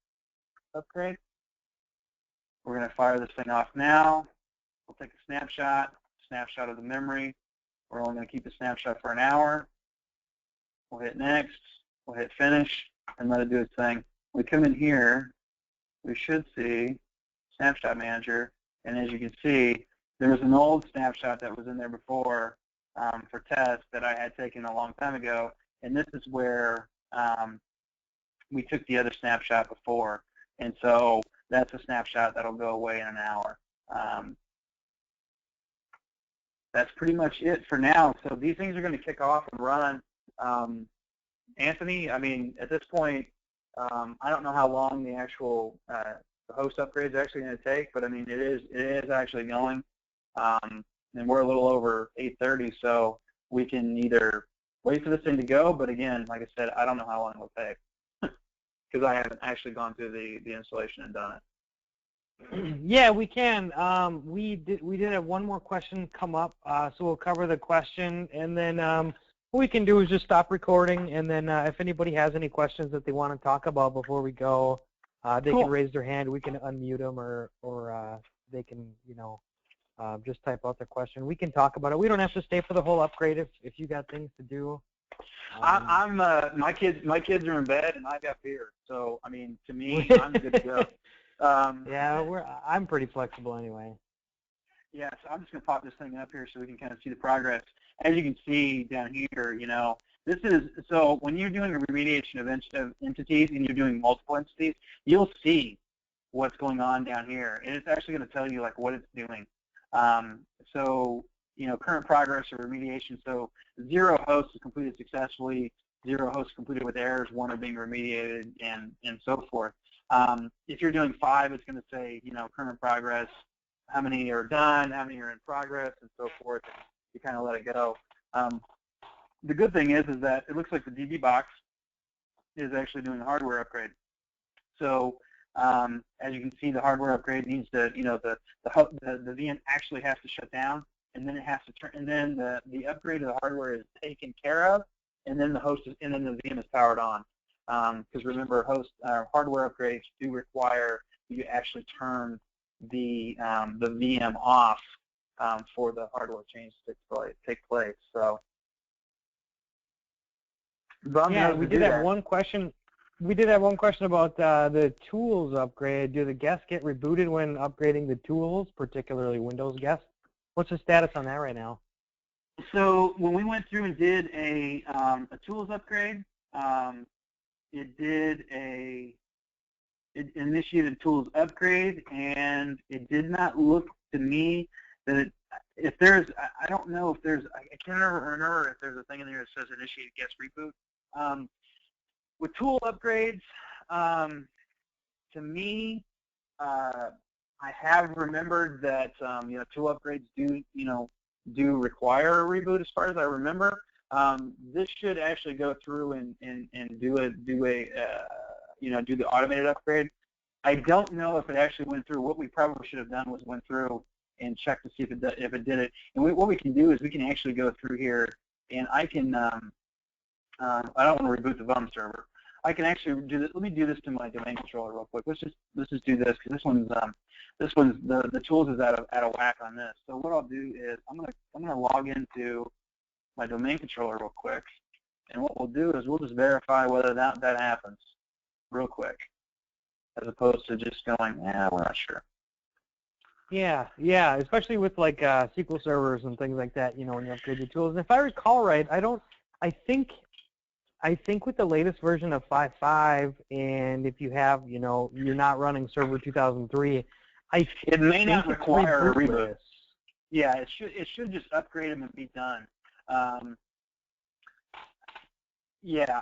upgrade. We're going to fire this thing off now. We'll take a snapshot of the memory. We're only going to keep the snapshot for an hour. We'll hit next. We'll hit finish and let it do its thing. We come in here, we should see Snapshot Manager, and as you can see, there was an old snapshot that was in there before for test that I had taken a long time ago, and this is where we took the other snapshot before, and so that's a snapshot that'll go away in an hour. That's pretty much it for now. So these things are going to kick off and run. Anthony, I mean, at this point, I don't know how long the actual the host upgrade is actually going to take, but I mean, it is actually going. And we're a little over 8:30, so we can either wait for this thing to go, but again, like I said, I don't know how long it will take because I haven't actually gone through the installation and done it. Yeah, we can. We did have one more question come up, so we'll cover the question, and then what we can do is just stop recording, and then if anybody has any questions that they want to talk about before we go, they can raise their hand. We can unmute them, or they can, just type out their question. We can talk about it. We don't have to stay for the whole upgrade if you got things to do. My kids are in bed, and I've got beer, so I mean, to me, I'm good to go. Yeah, I'm pretty flexible anyway. Yeah, so I'm just going to pop this thing up here so we can kind of see the progress. As you can see down here, this is, so when you're doing a remediation of entities and you're doing multiple entities, you'll see what's going on down here. And it's actually going to tell you like what it's doing. So, current progress of remediation. So 0 hosts is completed successfully, 0 hosts completed with errors, 1 are being remediated, and so forth. If you're doing 5, it's going to say, current progress, how many are done, how many are in progress, and so forth. And you kind of let it go. The good thing is that it looks like the DB box is actually doing a hardware upgrade. So as you can see, the hardware upgrade needs to, the VM actually has to shut down, and then it has to turn, and then the upgrade of the hardware is taken care of, and then the VM is powered on. Because remember, hardware upgrades do require you to actually turn the VM off for the hardware change to take place. So, yeah, we did have one question. We did have one question about the tools upgrade. Do the guests get rebooted when upgrading the tools, particularly Windows guests? What's the status on that right now? So when we went through and did a tools upgrade, it initiated a tools upgrade, and it did not look to me that if there's, I don't know if there's, I can't remember if there's a thing in there that says initiate guest reboot. With tool upgrades, to me, I have remembered that tool upgrades do require a reboot as far as I remember. This should actually go through and do the automated upgrade. I don't know if it actually went through. What we probably should have done was went through and checked to see if it did it. And what we can do is we can actually go through here, and I can. I don't want to reboot the VUM server. I can actually do this. Let me do this to my domain controller real quick. Let's just do this, because this one's the tools is out of whack on this. So what I'll do is I'm gonna log into my domain controller real quick, and what we'll do is we'll just verify whether that happens real quick, as opposed to just going, we're not sure. Yeah, especially with like SQL servers and things like that, when you upgrade your tools. And if I recall right, I think with the latest version of 5.5, and if you have, you're not running Server 2003, it may not require a reboot. Yeah, it should just upgrade them and be done. Yeah,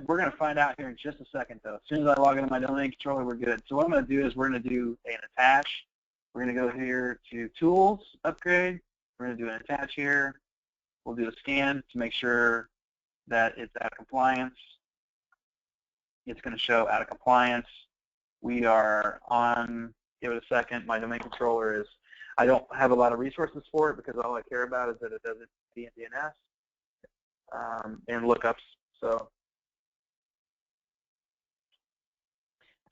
we're going to find out here in just a second, though. As soon as I log into my domain controller, we're good. So what I'm going to do is we're going to do an attach. We're going to go here to Tools, Upgrade. We're going to do an attach here. We'll do a scan to make sure that it's out of compliance. It's going to show out of compliance. We are on, give it a second. My domain controller is, I don't have a lot of resources for it because all I care about is that it does it via DNS and lookups. So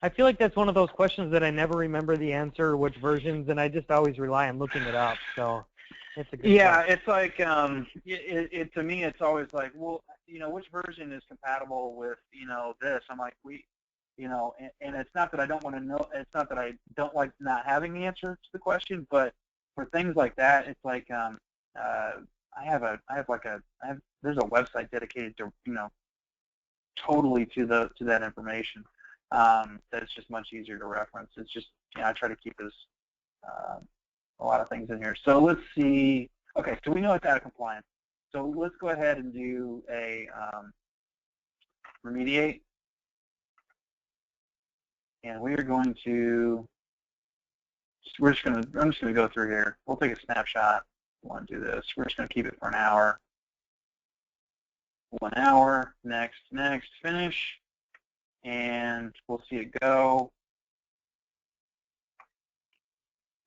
I feel like that's one of those questions that I never remember the answer, which versions, and I just always rely on looking it up. So it's a good question. It's like to me, it's always like, well, which version is compatible with this? I'm like, and it's not that I don't want to know. It's not that I don't like not having the answer to the question, but for things like that, it's like there's a website dedicated to totally to that information. That's just much easier to reference. It's just I try to keep a lot of things in here. So let's see. Okay, so we know it's out of compliance. So let's go ahead and do a remediate. And we are going to, I'm just going to go through here. We'll take a snapshot. We want to do this. We're just going to keep it for an hour. 1 hour, next, finish. And we'll see it go.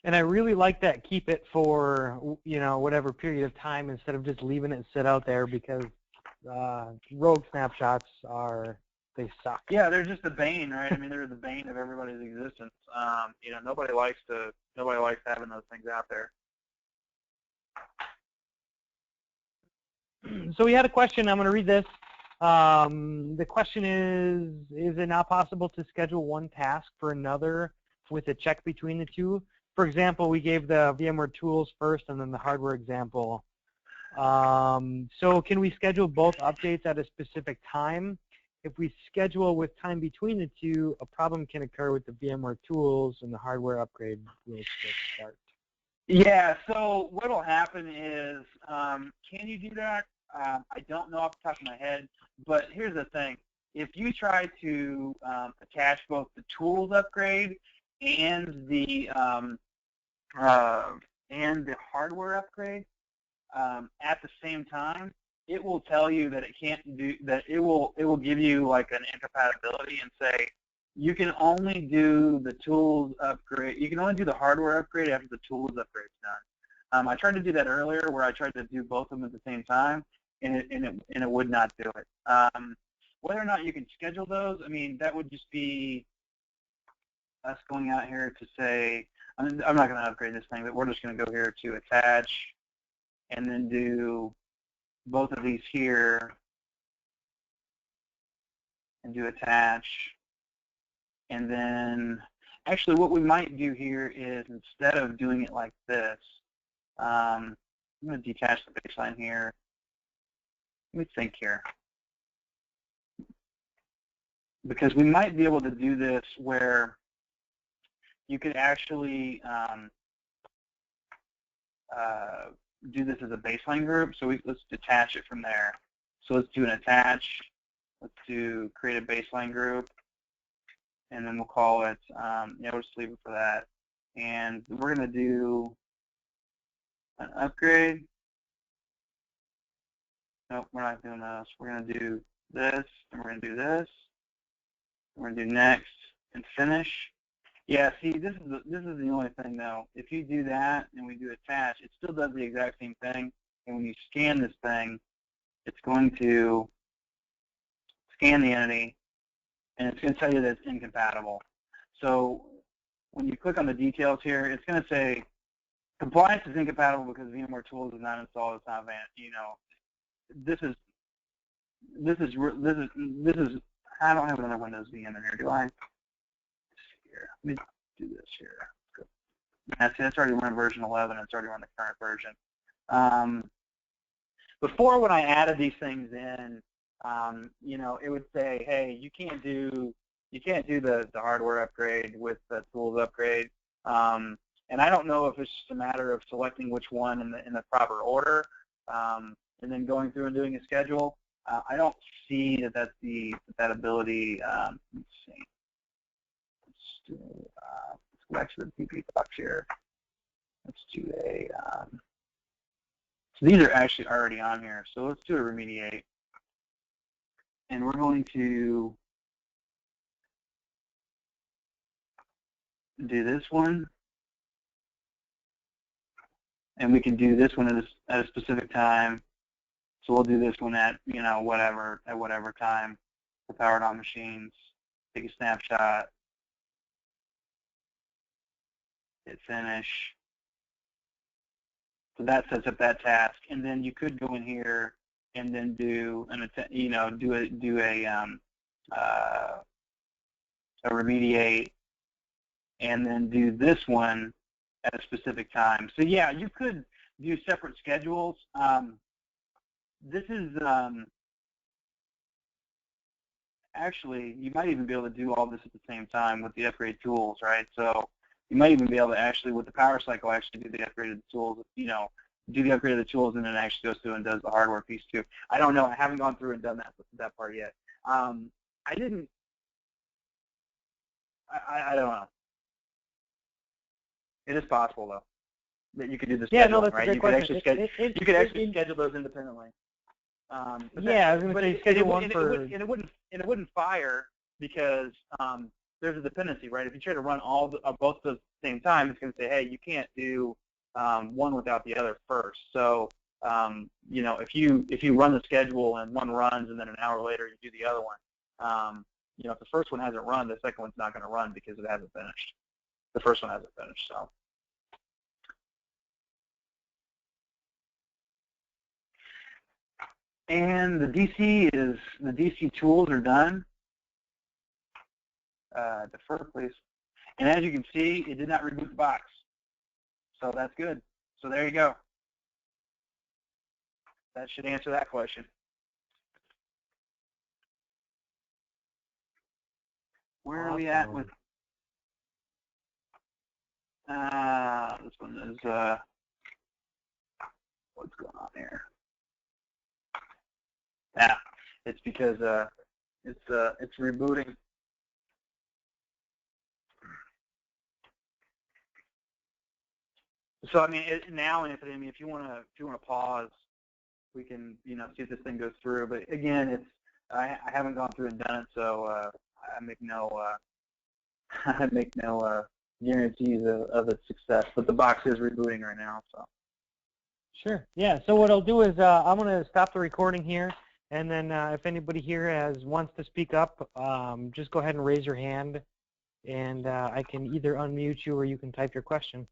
And I really like that. Keep it for whatever period of time instead of just leaving it sit out there, because rogue snapshots they suck. Yeah, they're just the bane, right? I mean, they're the bane of everybody's existence. Nobody likes having those things out there. So we had a question. I'm going to read this. The question is it not possible to schedule one task for another with a check between the two? for example, we gave the VMware tools first and then the hardware example. So can we schedule both updates at a specific time? If we schedule with time between the two, a problem can occur with the VMware tools and the hardware upgrade will still start. Yeah, so what will happen is, can you do that? I don't know off the top of my head, but here's the thing. If you try to attach both the tools upgrade and the hardware upgrade at the same time, it will tell you that it can't do that. It will give you like an incompatibility and say you can only do the tools upgrade. You can only do the hardware upgrade after the tools upgrade is done. I tried to do that earlier, where I tried to do both of them at the same time, and it would not do it. Whether or not you can schedule those, I mean, that would just be us going out here to say, I'm not going to upgrade this thing, but we're just going to go here to attach, and then do both of these here, and do attach. And then, actually, what we might do here is, instead of doing it like this, I'm going to detach the baseline here. Let me think here. Because we might be able to do this where you could actually do this as a baseline group. So let's detach it from there. So let's do an attach. Let's do create a baseline group. And then we'll call it, yeah, we'll just leave it for that. And we're going to do an upgrade. Nope, we're not doing this. We're going to do this, and we're going to do this. We're going to do next and finish. Yeah, see, this is the only thing, though. If you do that and we do attach, it still does the exact same thing. And when you scan this thing, it's going to scan the entity, and it's going to tell you that it's incompatible. So when you click on the details here, it's going to say compliance is incompatible because VMware Tools is not installed. It's not, you know, this is. I don't have another Windows VM in here, do I? Here, let me do this here. That's already run version 11. It's already run the current version. Before, when I added these things in, you know, it would say, hey, you can't do the hardware upgrade with the tools upgrade. And I don't know if it's just a matter of selecting which one in the proper order, and then going through and doing a schedule. I don't see that that's that ability. Let's see. Let's go back to the PP box here. Let's do a. So these are actually already on here. So let's do a remediate, and we're going to do this one, and we can do this one at a specific time. So we'll do this one at, you know, whatever time for powered on machines. Take a snapshot, hit finish. So that sets up that task, and then you could go in here and then do a remediate, and then do this one at a specific time. So yeah, you could do separate schedules. This is actually, you might even be able to do all this at the same time with the upgrade tools, right? So you might even be able to actually, with the power cycle, actually do the upgrade of the tools, you know, do the upgrade of the tools, and then it actually goes through and does the hardware piece too. I don't know. I haven't gone through and done that part yet. I don't know. It is possible, though, that you could do the scheduling, no, that's right? a great You question. could actually schedule those independently. Yeah, I was going to say schedule one for. And it wouldn't fire because there's a dependency, right? If you try to run both of those at the same time, it's going to say, hey, you can't do one without the other first. So you know, if you run the schedule and one runs and then an hour later you do the other one, you know, if the first one hasn't run, the second one's not going to run because it hasn't finished. The first one hasn't finished, so. And the DC tools are done. Defer, please. And as you can see, it did not reboot the box. So that's good. So there you go. That should answer that question. Where are we at with this one is what's going on here? Yeah, it's because it's rebooting. So I mean, now, Anthony, I mean, if you want to pause, we can, see if this thing goes through. But again, I haven't gone through and done it, so I make no guarantees of its success. But the box is rebooting right now, so. Sure. Yeah. So what I'll do is I'm going to stop the recording here, and then if anybody here wants to speak up, just go ahead and raise your hand, and I can either unmute you or you can type your question.